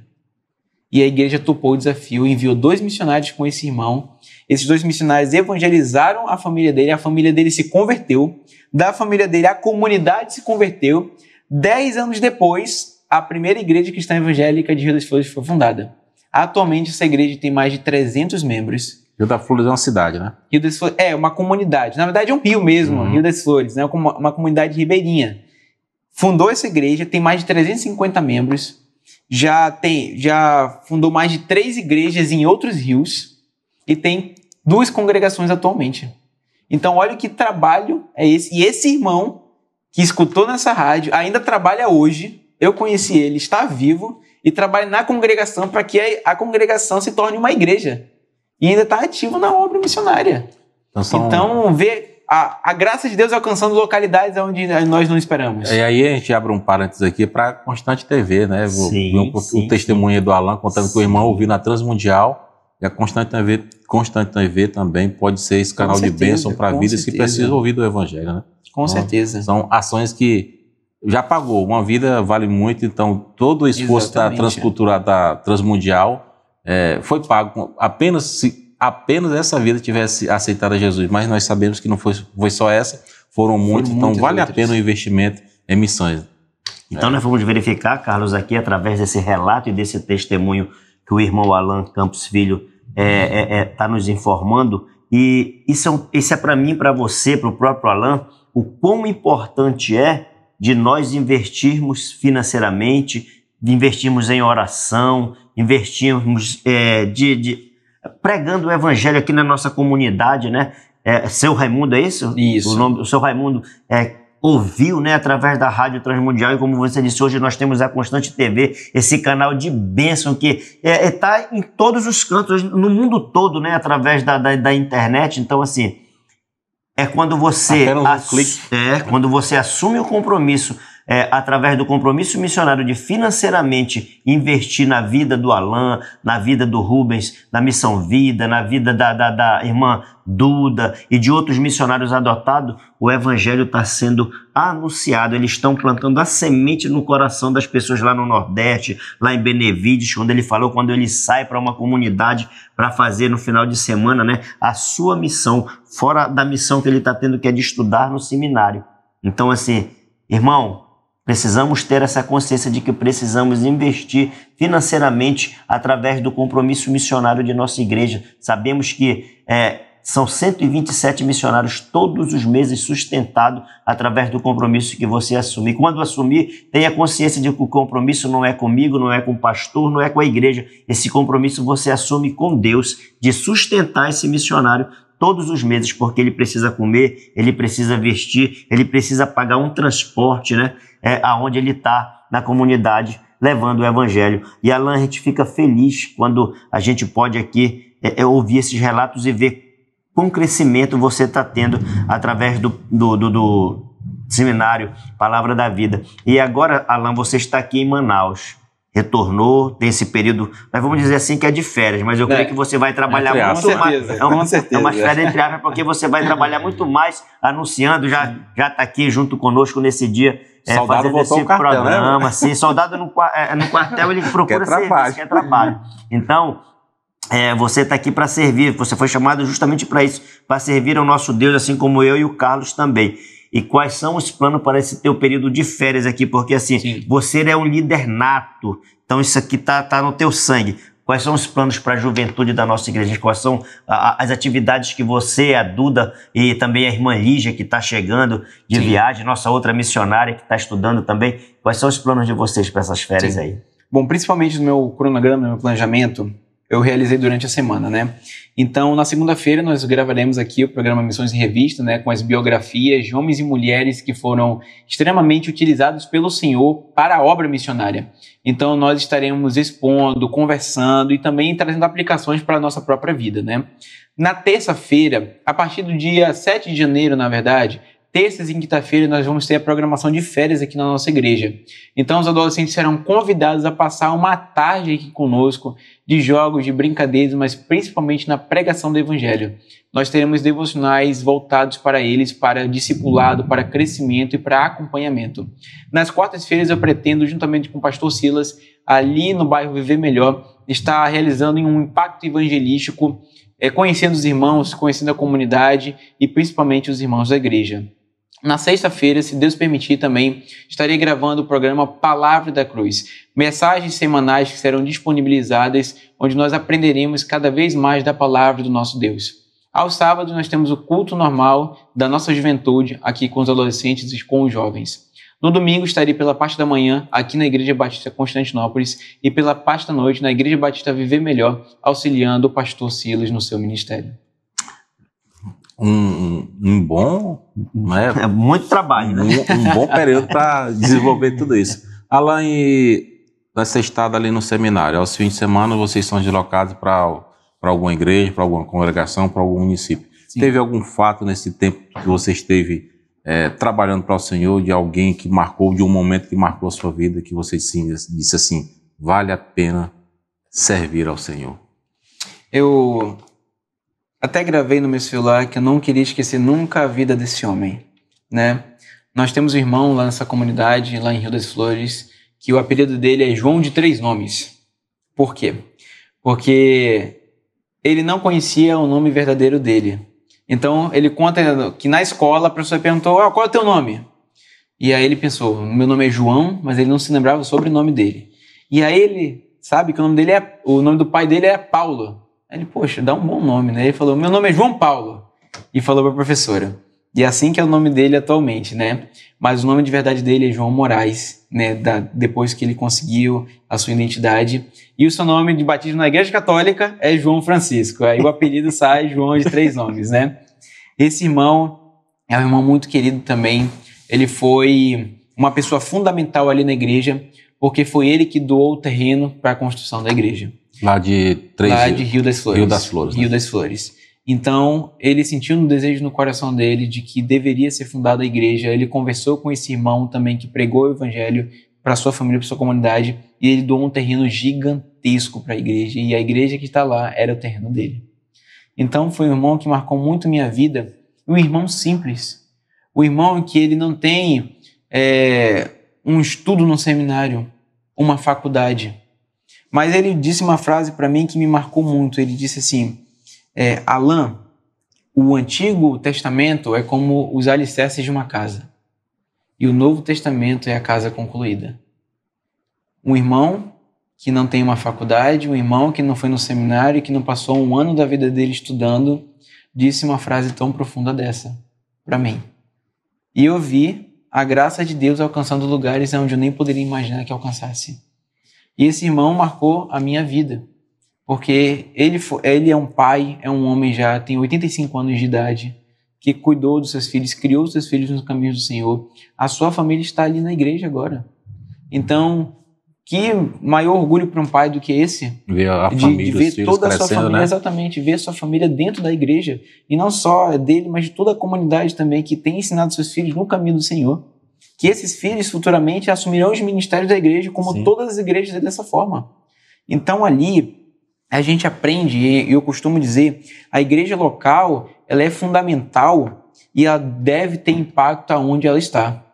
E a igreja topou o desafio, enviou 2 missionários com esse irmão. Esses 2 missionários evangelizaram a família dele se converteu. Da família dele, a comunidade se converteu. 10 anos depois, a primeira igreja cristã evangélica de Rio das Flores foi fundada. Atualmente, essa igreja tem mais de 300 membros. Rio das Flores é uma cidade, né? Rio das Flores é uma comunidade. Na verdade, é um rio mesmo, Rio das Flores, né? Uma comunidade ribeirinha. Fundou essa igreja, tem mais de 350 membros. Já fundou mais de 3 igrejas em outros rios e tem 2 congregações atualmente. Então, olha que trabalho é esse. E esse irmão que escutou nessa rádio ainda trabalha hoje. Eu conheci ele, está vivo e trabalha na congregação para que a congregação se torne uma igreja. E ainda está ativo na obra missionária. Então vê a graça de Deus alcançando localidades onde nós não esperamos. E aí a gente abre um parênteses aqui para a Constante TV, né? O testemunho do Alan contando que o irmão ouviu na Transmundial. E a Constante TV também pode ser esse canal de bênção para vidas que precisam ouvir do Evangelho, né? Com certeza. São ações que já pagou. Uma vida vale muito, então todo o esforço da Transcultura, da Transmundial foi pago. Apenas essa vida tivesse aceitado a Jesus, mas nós sabemos que não foi só essa, foram muitas, então vale a pena o investimento em missões. Então nós vamos verificar, Carlos, aqui através desse relato e desse testemunho que o irmão Alan Campos Filho está nos informando, e isso é para mim, para você, para o próprio Alan, o quão importante é de nós investirmos financeiramente, investirmos em oração, investirmos pregando o evangelho aqui na nossa comunidade, né? Seu Raimundo, é isso? Isso. O seu Raimundo ouviu, né, através da Rádio Transmundial, e como você disse, hoje nós temos a Constante TV, esse canal de bênção que está em todos os cantos, no mundo todo, né, através da internet. Então, assim, quando você quando você assume o compromisso, através do compromisso missionário de financeiramente investir na vida do Alan, na vida do Rubens, na Missão Vida, na vida da irmã Duda e de outros missionários adotados, o evangelho está sendo anunciado. Eles estão plantando a semente no coração das pessoas lá no Nordeste, lá em Benevides, quando ele sai para uma comunidade para fazer no final de semana, né, a sua missão, fora da missão que ele está tendo, que é de estudar no seminário. Então, assim, irmão, precisamos ter essa consciência de que precisamos investir financeiramente através do compromisso missionário de nossa igreja. Sabemos que são 127 missionários todos os meses sustentados através do compromisso que você assume. E quando assumir, tenha consciência de que o compromisso não é comigo, não é com o pastor, não é com a igreja. Esse compromisso você assume com Deus de sustentar esse missionário todos os meses, porque ele precisa comer, ele precisa vestir, ele precisa pagar um transporte, né? Aonde ele está na comunidade, levando o evangelho. E Alan, a gente fica feliz quando a gente pode aqui ouvir esses relatos e ver quão crescimento você está tendo através do seminário Palavra da Vida. E agora, Alan, você está aqui em Manaus. Retornou, tem esse período, nós vamos dizer assim que é de férias, mas eu creio que você vai trabalhar muito mais. Com certeza. É uma férias entre aspas, porque você vai trabalhar muito mais anunciando, já está aqui junto conosco nesse dia. Soldado fazendo botou esse o cartel, programa, né? Assim, soldado no quartel, ele procura serviço, quer trabalho. Então, você está aqui para servir, você foi chamado justamente para isso, para servir ao nosso Deus, assim como eu e o Carlos também. e quais são os planos para esse teu período de férias aqui, porque assim, Sim. você é um líder nato, então isso aqui tá no teu sangue. Quais são os planos para a juventude da nossa igreja? Quais são as atividades que você, a Duda e também a irmã Lígia, que está chegando de Sim. viagem, nossa outra missionária que está estudando também, quais são os planos de vocês para essas férias Sim. aí? Bom, principalmente no meu cronograma, no meu planejamento, eu realizei durante a semana, né? Então, na segunda-feira, nós gravaremos aqui o programa Missões em Revista, né? Com as biografias de homens e mulheres que foram extremamente utilizados pelo Senhor para a obra missionária. Então, nós estaremos expondo, conversando e também trazendo aplicações para a nossa própria vida, né? Na terça-feira, a partir do dia 7 de janeiro, na verdade, terças e quinta-feira, nós vamos ter a programação de férias aqui na nossa igreja. Então, os adolescentes serão convidados a passar uma tarde aqui conosco de jogos, de brincadeiras, mas principalmente na pregação do Evangelho. Nós teremos devocionais voltados para eles, para discipulado, para crescimento e para acompanhamento. Nas quartas-feiras, eu pretendo, juntamente com o pastor Silas, ali no bairro Viver Melhor, estar realizando um impacto evangelístico, conhecendo os irmãos, conhecendo a comunidade e principalmente os irmãos da igreja. Na sexta-feira, se Deus permitir também, estarei gravando o programa Palavra da Cruz. Mensagens semanais que serão disponibilizadas, onde nós aprenderemos cada vez mais da palavra do nosso Deus. Aos sábados, nós temos o culto normal da nossa juventude, aqui com os adolescentes e com os jovens. No domingo, estarei pela parte da manhã, aqui na Igreja Batista Constantinópolis, e pela parte da noite, na Igreja Batista Viver Melhor, auxiliando o pastor Silas no seu ministério. Um bom, né? É muito trabalho, né? Um bom período para desenvolver tudo isso. Alain, nessa estada ali no seminário, aos fins de semana vocês são deslocados para alguma igreja, para alguma congregação, para algum município. Sim. Teve algum fato nesse tempo que você esteve trabalhando para o Senhor, de alguém que marcou, de um momento que marcou a sua vida, que você disse assim, vale a pena servir ao Senhor? Eu até gravei no meu celular que eu não queria esquecer nunca a vida desse homem, né? Nós temos um irmão lá nessa comunidade, lá em Rio das Flores, que o apelido dele é João de 3 nomes. Por quê? Porque ele não conhecia o nome verdadeiro dele. Então, ele conta que na escola a professora perguntou, qual é o teu nome? E aí ele pensou, meu nome é João, mas ele não se lembrava o sobrenome dele. E aí ele sabe que o nome do pai dele é Paulo. Aí ele, poxa, dá um bom nome, né? Ele falou, meu nome é João Paulo. E falou para a professora. E é assim que é o nome dele atualmente, né? Mas o nome de verdade dele é João Moraes, né? Depois que ele conseguiu a sua identidade. E o seu nome de batismo na Igreja Católica é João Francisco. Aí o apelido sai João de 3 nomes, né? Esse irmão é um irmão muito querido também. Ele foi uma pessoa fundamental ali na igreja, porque foi ele que doou o terreno para a construção da igreja. Lá de Rio das Flores. Rio das Flores. Rio das Flores. Então, ele sentiu um desejo no coração dele de que deveria ser fundada a igreja. Ele conversou com esse irmão também que pregou o evangelho para sua família, para sua comunidade, e ele doou um terreno gigantesco para a igreja, e a igreja que está lá era o terreno dele. Então, foi um irmão que marcou muito minha vida, um irmão simples, um irmão que ele não tem um estudo no seminário, uma faculdade, mas ele disse uma frase para mim que me marcou muito. Ele disse assim, Alain, o Antigo Testamento é como os alicerces de uma casa e o Novo Testamento é a casa concluída. Um irmão que não tem uma faculdade, um irmão que não foi no seminário e que não passou um ano da vida dele estudando, disse uma frase tão profunda dessa para mim. E eu vi a graça de Deus alcançando lugares onde eu nem poderia imaginar que alcançasse. E esse irmão marcou a minha vida, porque ele é um pai, é um homem já, tem 85 anos de idade, que cuidou dos seus filhos, criou os seus filhos nos caminhos do Senhor. A sua família está ali na igreja agora. Então, que maior orgulho para um pai do que esse? Ver a família, de ver os filhos toda a sua família, né? Exatamente, ver a sua família dentro da igreja. E não só dele, mas de toda a comunidade também, que tem ensinado seus filhos no caminho do Senhor. Que esses filhos futuramente assumirão os ministérios da igreja, como Sim. todas as igrejas dessa forma. Então ali a gente aprende, e eu costumo dizer, a igreja local ela é fundamental e ela deve ter impacto aonde ela está.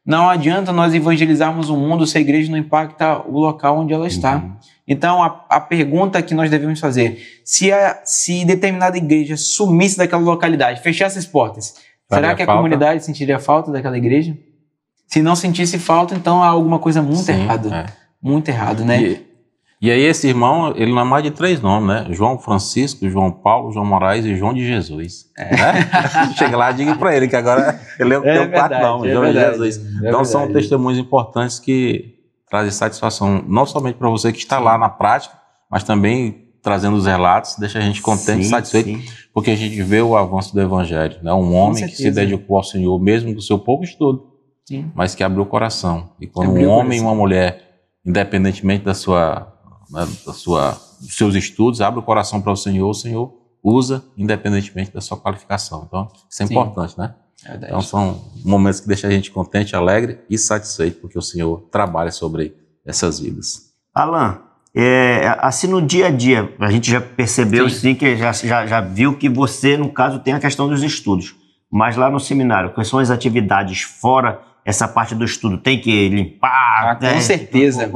Não adianta nós evangelizarmos o mundo se a igreja não impacta o local onde ela está. Uhum. Então a pergunta que nós devemos fazer, se determinada igreja sumisse daquela localidade, fechasse as portas, Será que a comunidade sentiria falta daquela igreja? Se não sentisse falta, então há alguma coisa muito errada. Muito errado, né? E aí esse irmão, ele não é mais de 3 nomes, né? João Francisco, João Paulo, João Moraes e João de Jesus. Né? Chega lá e diga para ele que agora ele tem o 4 nomes, João de Jesus. Então são testemunhos importantes que trazem satisfação, não somente para você que está lá na prática, mas também trazendo os relatos, deixa a gente contente e satisfeito, porque a gente vê o avanço do Evangelho. Né? Um homem que se dedicou ao Senhor, mesmo com o seu pouco estudo, mas que abriu o coração. E quando um homem e uma mulher, independentemente dos seus estudos, abre o coração para o Senhor usa independentemente da sua qualificação. Então, isso é importante, né? Então, são momentos que deixam a gente contente, alegre e satisfeito, porque o Senhor trabalha sobre essas vidas. Alan, assim no dia a dia, a gente já percebeu sim que já viu que você, no caso, tem a questão dos estudos. Mas lá no seminário, quais são as atividades fora essa parte do estudo? Tem que limpar? Com certeza.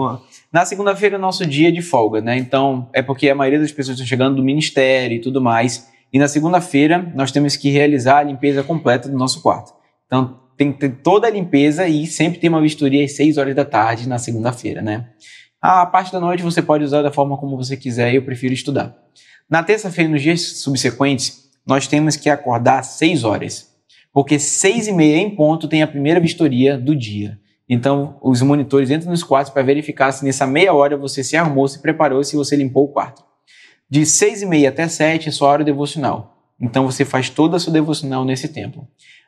Na segunda-feira é nosso dia de folga, né? Então, é porque a maioria das pessoas estão chegando do ministério e tudo mais. E na segunda-feira, nós temos que realizar a limpeza completa do nosso quarto. Então, tem que ter toda a limpeza e sempre tem uma vistoria às 6 horas da tarde na segunda-feira, né? A parte da noite você pode usar da forma como você quiser, eu prefiro estudar. Na terça-feira, nos dias subsequentes, nós temos que acordar às 6 horas. Porque 6h30 em ponto tem a primeira vistoria do dia. Então, os monitores entram nos quartos para verificar se nessa meia hora você se arrumou, se preparou e se você limpou o quarto. De 6h30 até 7 é sua hora devocional. Então, você faz toda a sua devocional nesse tempo.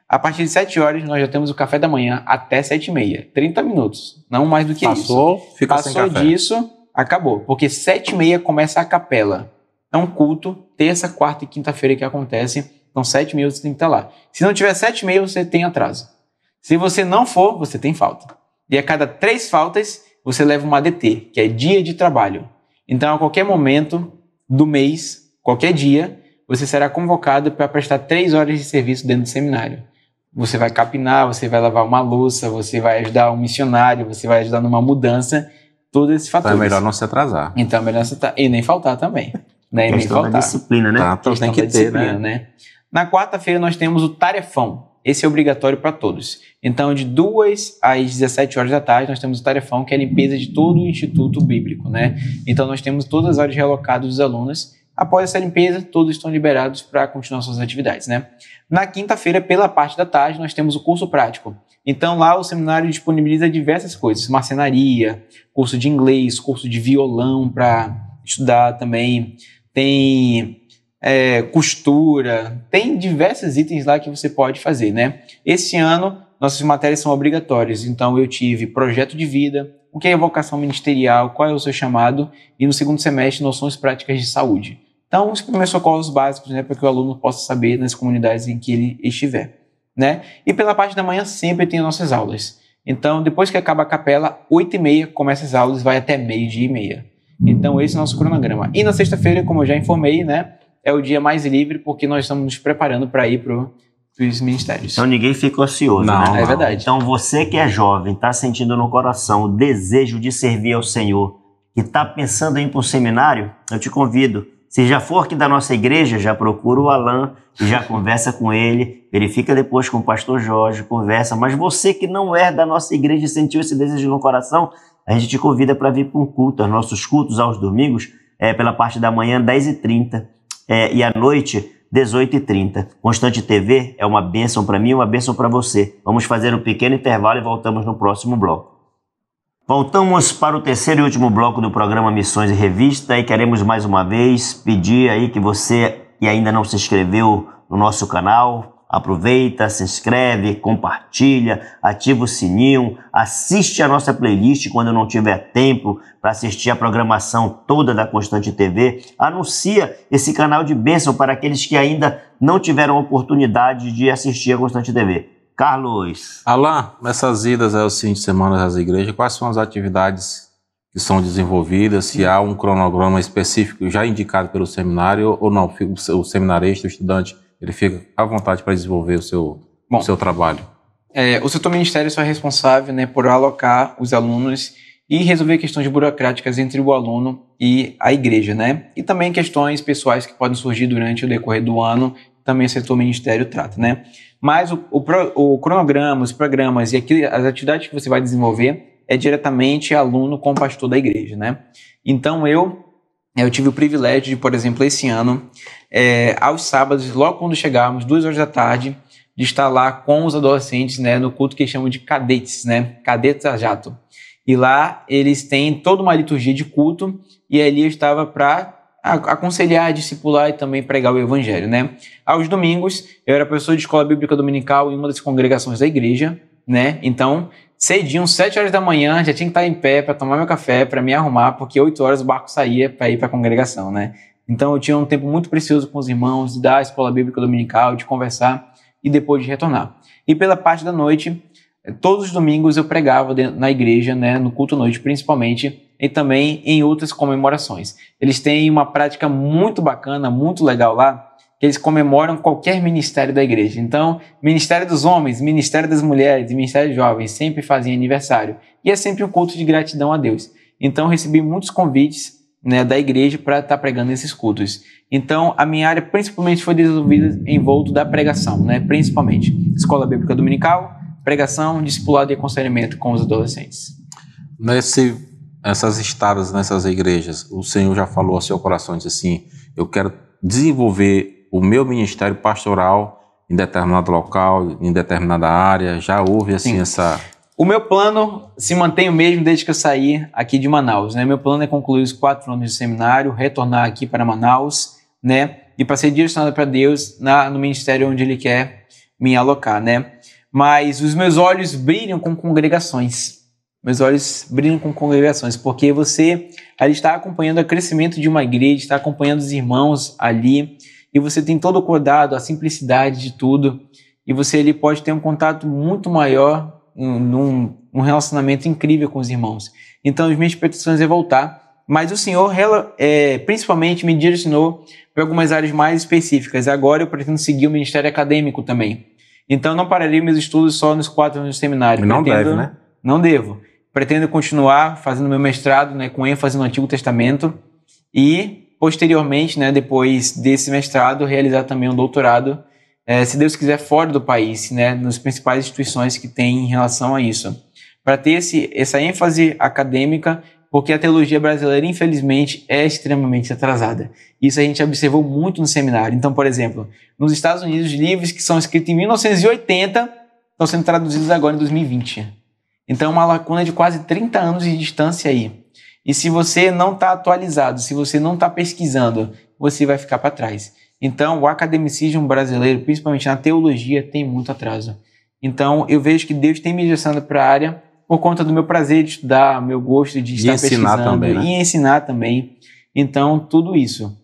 A partir de 7 horas, nós já temos o café da manhã até 7h30. 30 minutos, não mais do que isso. Fica sem café. Passou disso, acabou. Porque 7h30 começa a capela. É um culto, terça, quarta e quinta-feira que acontece. Então, 7h30 você tem que estar lá. Se não tiver 7h30, você tem atraso. Se você não for, você tem falta. E a cada 3 faltas, você leva uma ADT, que é dia de trabalho. Então, a qualquer momento do mês, qualquer dia, você será convocado para prestar 3 horas de serviço dentro do seminário. Você vai capinar, você vai lavar uma louça, você vai ajudar um missionário, você vai ajudar numa mudança, todos esses fatores. Então é melhor não se atrasar. Então é melhor você e nem faltar também. Né? A questão da disciplina, né? Então tem que ter, né? Na quarta-feira nós temos o tarefão. Esse é obrigatório para todos. Então, de 2 às 17 horas da tarde, nós temos o tarefão, que é a limpeza de todo o Instituto Bíblico, né? Então, nós temos todas as horas realocadas dos alunos. Após essa limpeza, todos estão liberados para continuar suas atividades, né? Na quinta-feira, pela parte da tarde, nós temos o curso prático. Então, lá o seminário disponibiliza diversas coisas. Marcenaria, curso de inglês, curso de violão para estudar também. Tem costura, tem diversos itens lá que você pode fazer, né? Esse ano, nossas matérias são obrigatórias. Então, eu tive projeto de vida, o que é vocação ministerial, qual é o seu chamado, e no segundo semestre, noções práticas de saúde. Então, os primeiros socorros básicos, né, para que o aluno possa saber nas comunidades em que ele estiver, né? E pela parte da manhã sempre tem as nossas aulas. Então, depois que acaba a capela, 8h30 começa as aulas, vai até 12h30. Então, esse é o nosso cronograma. E na sexta-feira, como eu já informei, né, é o dia mais livre, porque nós estamos nos preparando para ir para os ministérios. Então ninguém fica ocioso, não, né? É verdade. Então você que é jovem, está sentindo no coração o desejo de servir ao Senhor e está pensando em ir para um seminário, eu te convido. Se já for aqui da nossa igreja, já procura o Alan e já conversa com ele, verifica depois com o pastor Jorge, conversa. Mas você que não é da nossa igreja e sentiu esse desejo no coração, a gente te convida para vir para um culto. Os nossos cultos aos domingos, pela parte da manhã, 10h30. E à noite, 18h30. Constante TV é uma bênção para mim e uma bênção para você. Vamos fazer um pequeno intervalo e voltamos no próximo bloco. Voltamos para o terceiro e último bloco do programa Missões e Revista e queremos mais uma vez pedir aí que você que ainda não se inscreveu no nosso canal, aproveita, se inscreve, compartilha, ativa o sininho, assiste a nossa playlist quando não tiver tempo para assistir a programação toda da Constante TV. Anuncia esse canal de bênção para aqueles que ainda não tiveram oportunidade de assistir a Constante TV. Carlos. Alan, nessas idas aos fins de semana às igrejas, quais são as atividades que são desenvolvidas? Se há um cronograma específico já indicado pelo seminário ou não? O seminarista, o estudante, ele fica à vontade para desenvolver o seu trabalho. O setor ministério só é responsável, né, por alocar os alunos e resolver questões burocráticas entre o aluno e a igreja, né? E também questões pessoais que podem surgir durante o decorrer do ano também o setor ministério trata, né? Mas o cronograma, os programas e as atividades que você vai desenvolver é diretamente aluno com o pastor da igreja, né? Então eu tive o privilégio de, por exemplo, esse ano, aos sábados, logo quando chegarmos, 2 horas da tarde, de estar lá com os adolescentes, né, no culto que eles chamam de cadetes, né? Cadetes a jato. E lá eles têm toda uma liturgia de culto e ali eu estava para aconselhar, discipular e também pregar o evangelho, né? Aos domingos, eu era professor de escola bíblica dominical em uma das congregações da igreja, né? Então, cedinho, 7 horas da manhã, já tinha que estar em pé para tomar meu café, para me arrumar, porque 8 horas o barco saía para ir para a congregação, né? Então, eu tinha um tempo muito precioso com os irmãos, de dar a escola bíblica dominical, de conversar e depois de retornar. E pela parte da noite, todos os domingos eu pregava na igreja, né? No culto à noite, principalmente, e também em outras comemorações. Eles têm uma prática muito bacana, muito legal lá, que eles comemoram qualquer ministério da igreja. Então, Ministério dos Homens, Ministério das Mulheres e Ministério dos Jovens sempre fazem aniversário. E é sempre um culto de gratidão a Deus. Então, recebi muitos convites, né, da igreja para estar pregando esses cultos. Então, a minha área principalmente foi desenvolvida em volta da pregação, né, principalmente. Escola Bíblica Dominical, pregação, discipulado e aconselhamento com os adolescentes. Essas estadas nessas igrejas, o Senhor já falou ao seu coração, disse assim, eu quero desenvolver o meu ministério pastoral em determinado local, em determinada área, já houve assim essa... O meu plano se mantém o mesmo desde que eu saí aqui de Manaus, né? Meu plano é concluir os 4 anos de seminário, retornar aqui para Manaus, né? E para ser direcionado para Deus no ministério onde Ele quer me alocar, né? Mas os meus olhos brilham com congregações. Meus olhos brilham com congregações, porque você ali está acompanhando o crescimento de uma igreja, está acompanhando os irmãos ali, e você tem todo o cuidado, a simplicidade de tudo, e você ali pode ter um contato muito maior, um relacionamento incrível com os irmãos. Então, as minhas petições é voltar, mas o Senhor principalmente me direcionou para algumas áreas mais específicas. Agora eu pretendo seguir o ministério acadêmico também. Então, não pararei meus estudos só nos 4 anos de seminário. Não deve, né? Não devo. Pretendo continuar fazendo meu mestrado, né, com ênfase no Antigo Testamento e, posteriormente, né, depois desse mestrado, realizar também um doutorado, se Deus quiser, fora do país, né, nas principais instituições que tem em relação a isso. Para ter essa ênfase acadêmica, porque a teologia brasileira, infelizmente, é extremamente atrasada. Isso a gente observou muito no seminário. Então, por exemplo, nos Estados Unidos, livros que são escritos em 1980 estão sendo traduzidos agora em 2020. Então, uma lacuna de quase 30 anos de distância aí. E se você não está atualizado, se você não está pesquisando, você vai ficar para trás. Então, o academicismo brasileiro, principalmente na teologia, tem muito atraso. Então, eu vejo que Deus tem me direcionado para a área por conta do meu prazer de estudar, meu gosto de estar pesquisando também, né? E ensinar também. Então, tudo isso.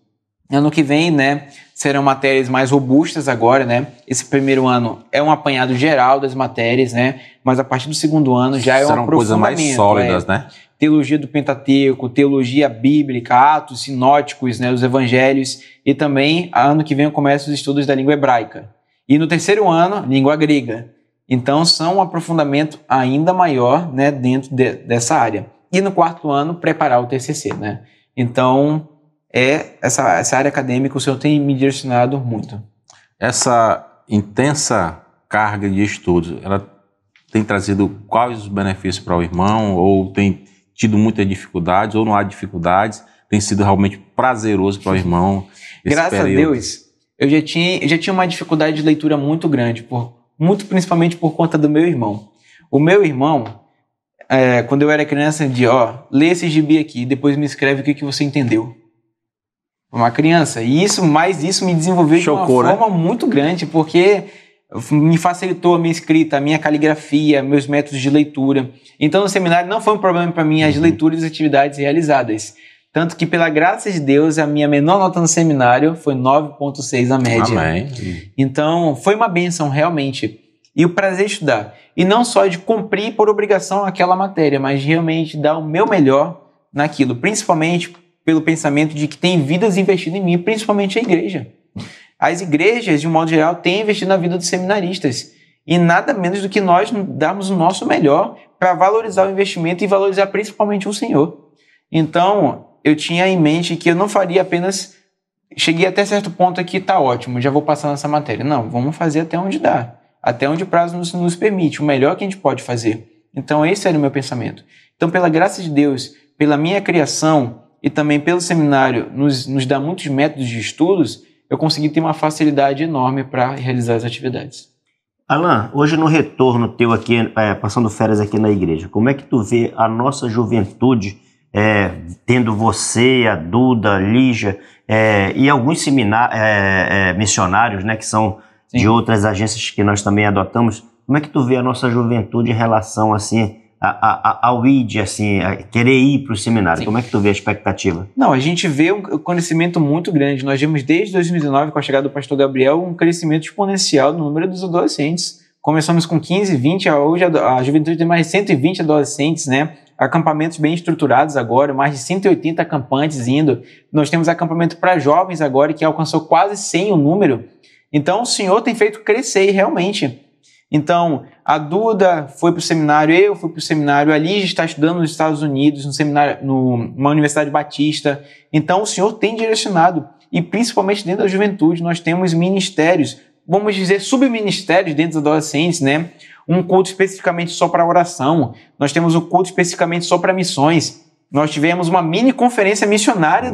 Ano que vem, né, serão matérias mais robustas agora, né? Esse primeiro ano é um apanhado geral das matérias, né? Mas a partir do segundo ano já é um aprofundamento. Serão coisas mais sólidas, né? Teologia do Pentateuco, teologia bíblica, atos sinóticos, né, os evangelhos, e também, ano que vem, eu começo os estudos da língua hebraica. E no terceiro ano, língua grega. Então, são um aprofundamento ainda maior, né, dentro dessa área. E no quarto ano, preparar o TCC, né? Então, essa área acadêmica, o Senhor tem me direcionado muito. Essa intensa carga de estudos, ela tem trazido quais os benefícios para o irmão? Ou tem tido muitas dificuldades, ou não há dificuldades? Tem sido realmente prazeroso para o irmão? Graças a Deus, eu já tinha uma dificuldade de leitura muito grande, muito principalmente por conta do meu irmão. O meu irmão, quando eu era criança, ele dizia, lê esse gibi aqui, depois me escreve o que você entendeu. Uma criança. E isso me desenvolveu de uma forma muito grande, porque me facilitou a minha escrita, a minha caligrafia, meus métodos de leitura. Então, no seminário não foi um problema para mim as leituras e as atividades realizadas. Tanto que, pela graça de Deus, a minha menor nota no seminário foi 9,6 a média. Amém. Então, foi uma bênção, realmente. E o prazer de estudar. E não só de cumprir por obrigação aquela matéria, mas realmente dar o meu melhor naquilo. Principalmente pelo pensamento de que tem vidas investidas em mim, principalmente a igreja. As igrejas, de um modo geral, têm investido na vida dos seminaristas. E nada menos do que nós darmos o nosso melhor para valorizar o investimento e valorizar principalmente o Senhor. Então, eu tinha em mente que eu não faria apenas cheguei até certo ponto aqui, tá ótimo, já vou passar nessa matéria. Não, vamos fazer até onde dá, até onde o prazo nos permite, o melhor que a gente pode fazer. Então esse era o meu pensamento. Então, pela graça de Deus, pela minha criação e também pelo seminário nos dá muitos métodos de estudos, eu consegui ter uma facilidade enorme para realizar as atividades. Alan, hoje no retorno teu aqui, passando férias aqui na igreja, como é que tu vê a nossa juventude, tendo você, a Duda, a Lígia, e alguns missionários, né, que são Sim. de outras agências que nós também adotamos, como é que tu vê a nossa juventude em relação, assim, ao ID, assim, a querer ir para o seminário? Sim. Como é que tu vê a expectativa? Não, a gente vê um crescimento muito grande. Nós vimos desde 2019, com a chegada do pastor Gabriel, um crescimento exponencial no número dos adolescentes. Começamos com 15, 20, hoje a juventude tem mais de 120 adolescentes, né? Acampamentos bem estruturados agora, mais de 180 acampantes indo. Nós temos acampamento para jovens agora, que alcançou quase 100 o número. Então, o Senhor tem feito crescer realmente. Então, a Duda foi para o seminário, eu fui para o seminário, a Lígia está estudando nos Estados Unidos, no seminário, numa universidade batista. Então, o Senhor tem direcionado, e principalmente dentro da juventude, nós temos ministérios, vamos dizer, subministérios dentro dos adolescentes, né? Um culto especificamente só para oração, nós temos um culto especificamente só para missões. Nós tivemos uma mini conferência missionária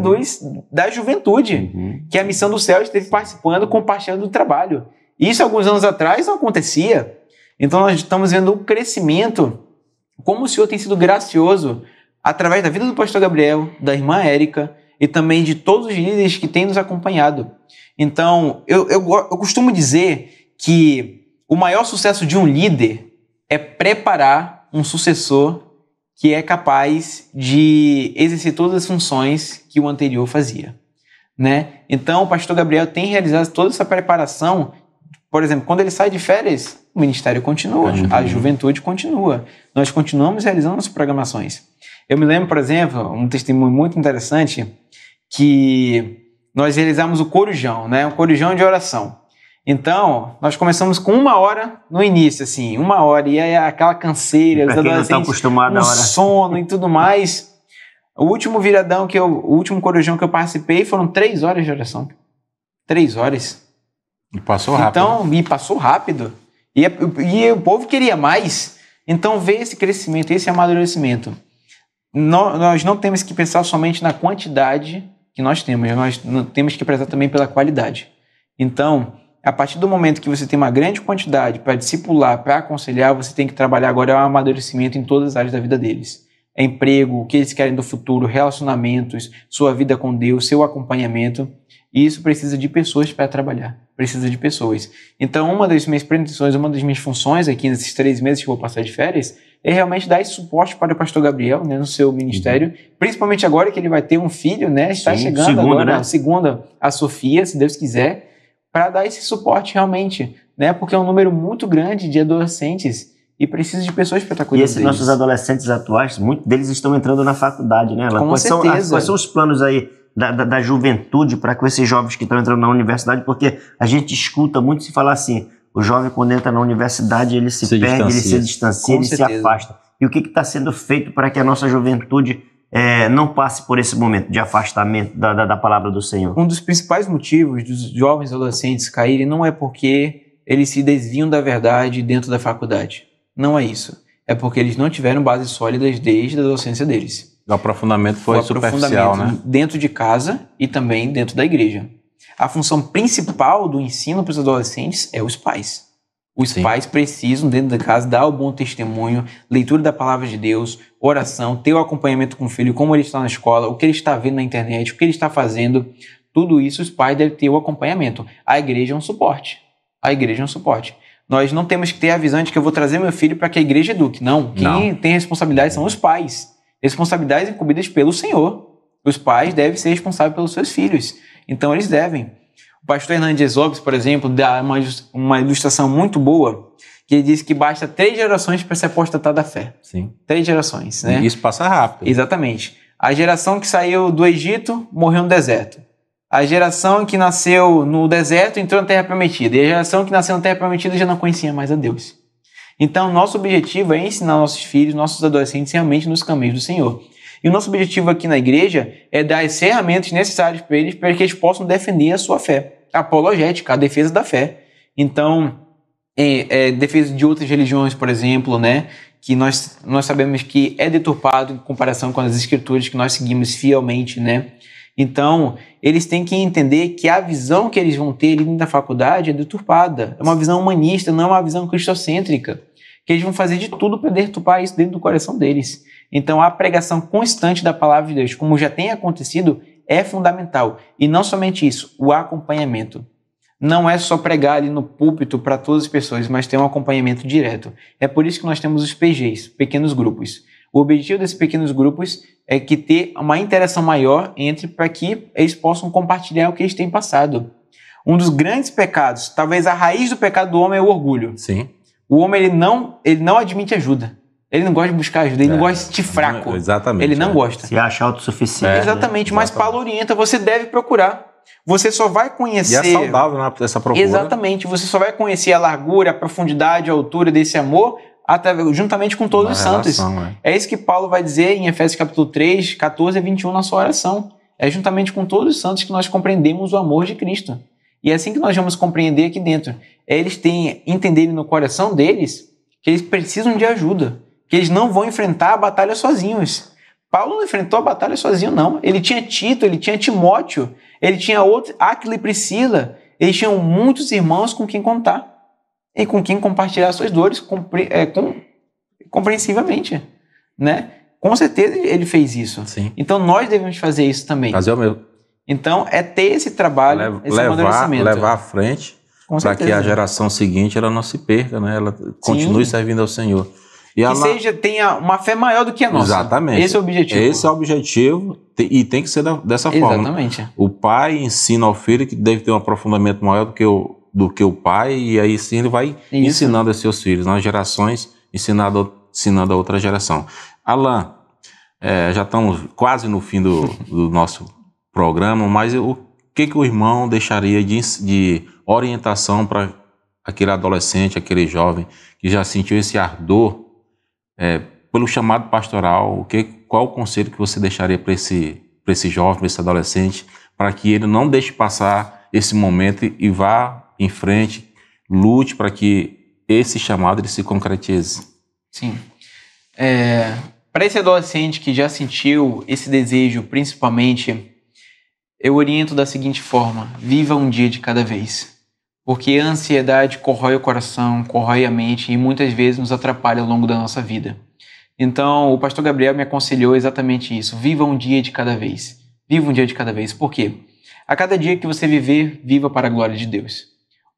da juventude, que a Missão do Céu esteve participando, compartilhando o trabalho. Isso alguns anos atrás não acontecia. Então nós estamos vendo um crescimento, como o Senhor tem sido gracioso através da vida do pastor Gabriel, da irmã Érica e também de todos os líderes que têm nos acompanhado. Então eu costumo dizer que o maior sucesso de um líder é preparar um sucessor que é capaz de exercer todas as funções que o anterior fazia, né? Então o pastor Gabriel tem realizado toda essa preparação. Por exemplo, quando ele sai de férias, o ministério continua, a juventude continua. Nós continuamos realizando as programações. Eu me lembro, por exemplo, um testemunho muito interessante, que nós realizamos o corujão, né? Um corujão de oração. Então, nós começamos com 1 hora no início, assim, 1 hora, e aí aquela canseira, os adolescentes, sono e tudo mais. O último o último corujão que eu participei foram 3 horas de oração. 3 horas. E passou rápido. Então, e passou rápido. E o povo queria mais. Então, ver esse crescimento, esse amadurecimento. Nós não temos que pensar somente na quantidade que nós temos temos que prezar também pela qualidade. Então, a partir do momento que você tem uma grande quantidade para discipular, para aconselhar, você tem que trabalhar agora o amadurecimento em todas as áreas da vida deles. É emprego, o que eles querem do futuro, relacionamentos, sua vida com Deus, seu acompanhamento. E isso precisa de pessoas para trabalhar. Precisa de pessoas. Então, uma das minhas pretensões, uma das minhas funções aqui nesses 3 meses que eu vou passar de férias é realmente dar esse suporte para o pastor Gabriel, né, no seu ministério, principalmente agora que ele vai ter um filho, né, está chegando segunda, agora, né? Segunda, a Sofia, se Deus quiser, para dar esse suporte realmente, né, porque é um número muito grande de adolescentes e precisa de pessoas para estar cuidando deles. E esses nossos adolescentes atuais, muitos deles estão entrando na faculdade, né? Com certeza. Quais são os planos aí da juventude para com esses jovens que estão entrando na universidade? Porque a gente escuta muito se falar assim, o jovem quando entra na universidade ele se perde, ele se distancia, ele se afasta. E o que está sendo feito para que a nossa juventude não passe por esse momento de afastamento da palavra do Senhor? Um dos principais motivos dos jovens adolescentes caírem não é porque eles se desviam da verdade dentro da faculdade. Não é isso. É porque eles não tiveram bases sólidas desde a adolescência deles. O aprofundamento foi superficial, né? Dentro de casa e também dentro da igreja. A função principal do ensino para os adolescentes é os pais. Os pais precisam, dentro da casa, dar o bom testemunho, leitura da palavra de Deus, oração, ter o acompanhamento com o filho, como ele está na escola, o que ele está vendo na internet, o que ele está fazendo. Tudo isso os pais devem ter o acompanhamento. A igreja é um suporte. A igreja é um suporte. Nós não temos que ter a visão de que eu vou trazer meu filho para que a igreja eduque. Não. Quem tem responsabilidade são os pais. Responsabilidades incumbidas pelo Senhor. Os pais devem ser responsáveis pelos seus filhos. Então, eles devem. O pastor Hernandes Lopes, por exemplo, dá uma ilustração muito boa, que ele diz que basta 3 gerações para se apostatar da fé. Sim. 3 gerações, né? E isso passa rápido. Exatamente. A geração que saiu do Egito morreu no deserto. A geração que nasceu no deserto entrou na Terra Prometida. E a geração que nasceu na Terra Prometida já não conhecia mais a Deus. Então, nosso objetivo é ensinar nossos filhos, nossos adolescentes, realmente nos caminhos do Senhor. E o nosso objetivo aqui na igreja é dar as ferramentas necessárias para que eles possam defender a sua fé. A apologética, a defesa da fé. Então, defesa de outras religiões, por exemplo, né? Que nós sabemos que é deturpado em comparação com as escrituras que nós seguimos fielmente, né? Então, eles têm que entender que a visão que eles vão ter ali dentro da faculdade é deturpada. É uma visão humanista, não é uma visão cristocêntrica. Que eles vão fazer de tudo para deturpar isso dentro do coração deles. Então, a pregação constante da palavra de Deus, como já tem acontecido, é fundamental. E não somente isso, o acompanhamento. Não é só pregar ali no púlpito para todas as pessoas, mas ter um acompanhamento direto. É por isso que nós temos os PGs, pequenos grupos. O objetivo desses pequenos grupos é que ter uma interação maior para que eles possam compartilhar o que eles têm passado. Um dos grandes pecados, talvez a raiz do pecado do homem é o orgulho. Sim. O homem ele não admite ajuda. Ele não gosta de buscar ajuda, ele não gosta de se sentir fraco. Exatamente. Ele não gosta. Se acha autossuficiente. Exatamente, mas Paulo orienta, você deve procurar. Você só vai conhecer... E é saudável, né, essa procura. Exatamente, você só vai conhecer a largura, a profundidade, a altura desse amor juntamente com todos os santos. É isso que Paulo vai dizer em Efésios capítulo 3, 14 a 21 na sua oração. É juntamente com todos os santos que nós compreendemos o amor de Cristo. E é assim que nós vamos compreender aqui dentro. Eles entenderem no coração deles que eles precisam de ajuda, que eles não vão enfrentar a batalha sozinhos. Paulo não enfrentou a batalha sozinho, não. Ele tinha Tito, ele tinha Timóteo, ele tinha Áquila e Priscila. Eles tinham muitos irmãos com quem contar e com quem compartilhar suas dores compreensivamente, né? Com certeza ele fez isso. Sim. Então nós devemos fazer isso também. Fazer o meu. Então é ter esse trabalho, esse amadurecimento. Levar à frente para que a geração seguinte ela não se perca, né? Ela continue servindo ao Senhor. E tenha uma fé maior do que a nossa. Exatamente. Esse é o objetivo. Esse é o objetivo e tem que ser dessa forma. Exatamente. O pai ensina ao filho que deve ter um aprofundamento maior do que o pai, e aí sim ele vai ensinando a seus filhos, nas gerações, ensinando a outra geração. Alan, já estamos quase no fim do nosso programa, mas o que o irmão deixaria de orientação para aquele adolescente, aquele jovem que já sentiu esse ardor pelo chamado pastoral? Qual o conselho que você deixaria para esse jovem, para esse adolescente, para que ele não deixe passar esse momento e vá em frente, lute para que esse chamado ele se concretize? Sim. Para esse adolescente que já sentiu esse desejo, principalmente, eu oriento da seguinte forma: viva um dia de cada vez. Porque a ansiedade corrói o coração, corrói a mente e muitas vezes nos atrapalha ao longo da nossa vida. Então, o pastor Gabriel me aconselhou exatamente isso: viva um dia de cada vez. Viva um dia de cada vez. Por quê? A cada dia que você viver, viva para a glória de Deus.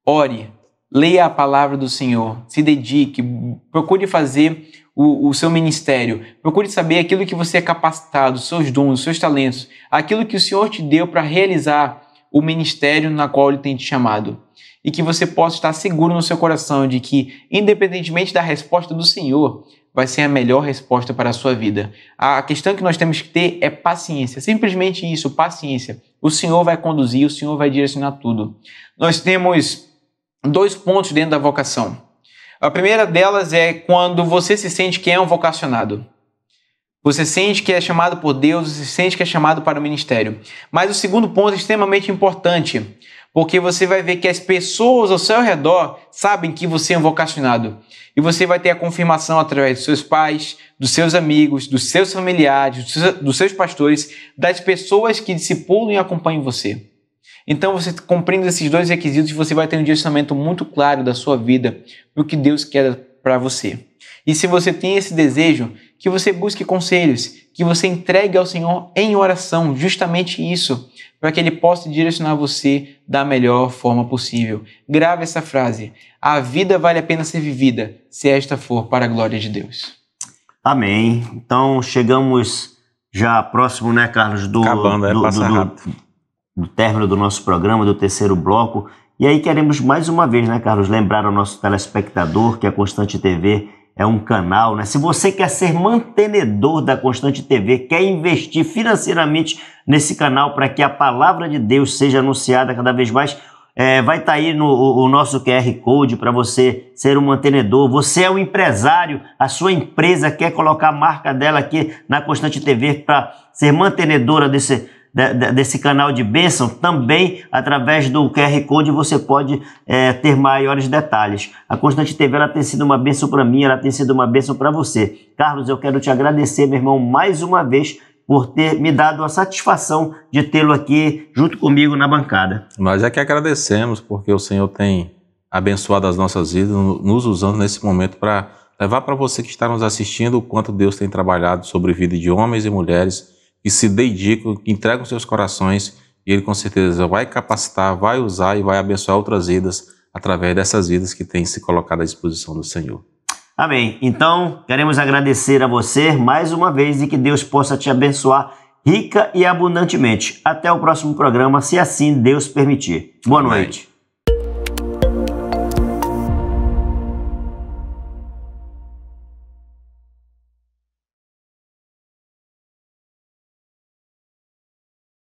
Ore, leia a palavra do Senhor, se dedique, procure fazer o seu ministério, procure saber aquilo que você é capacitado, os seus dons, os seus talentos, aquilo que o Senhor te deu para realizar o ministério na qual Ele tem te chamado. E que você possa estar seguro no seu coração de que, independentemente da resposta do Senhor, vai ser a melhor resposta para a sua vida. A questão que nós temos que ter é paciência, simplesmente isso, paciência. O Senhor vai conduzir, o Senhor vai direcionar tudo. Nós temos 2 pontos dentro da vocação. A primeira delas é quando você se sente que é um vocacionado. Você sente que é chamado por Deus, você sente que é chamado para o ministério. Mas o segundo ponto é extremamente importante, porque você vai ver que as pessoas ao seu redor sabem que você é um vocacionado. E você vai ter a confirmação através dos seus pais, dos seus amigos, dos seus familiares, dos seus pastores, das pessoas que discipulam e acompanham você. Então, você cumprindo esses 2 requisitos, você vai ter um direcionamento muito claro da sua vida, do que Deus quer para você. E se você tem esse desejo, que você busque conselhos, que você entregue ao Senhor em oração, justamente isso, para que Ele possa direcionar você da melhor forma possível. Grave essa frase: a vida vale a pena ser vivida, se esta for para a glória de Deus. Amém. Então, chegamos já próximo, né, Carlos, do término do nosso programa, do 3º bloco. E aí queremos mais uma vez, né, Carlos, lembrar ao nosso telespectador que a Constante TV é um canal, né? Se você quer ser mantenedor da Constante TV, quer investir financeiramente nesse canal para que a palavra de Deus seja anunciada cada vez mais, vai estar aí o nosso QR Code para você ser um mantenedor. Você é um empresário, a sua empresa quer colocar a marca dela aqui na Constante TV para ser mantenedora desse canal de bênção. Também através do QR Code você pode ter maiores detalhes. A Constante TV ela tem sido uma bênção para mim, ela tem sido uma bênção para você. Carlos, eu quero te agradecer, meu irmão, mais uma vez por ter me dado a satisfação de tê-lo aqui junto comigo na bancada. Nós é que agradecemos, porque o Senhor tem abençoado as nossas vidas, nos usando nesse momento para levar para você que está nos assistindo o quanto Deus tem trabalhado sobre a vida de homens e mulheres que se dedicam, que entregam seus corações, e Ele com certeza vai capacitar, vai usar e vai abençoar outras vidas através dessas vidas que têm se colocado à disposição do Senhor. Amém. Então, queremos agradecer a você mais uma vez e que Deus possa te abençoar rica e abundantemente. Até o próximo programa, se assim Deus permitir. Boa noite.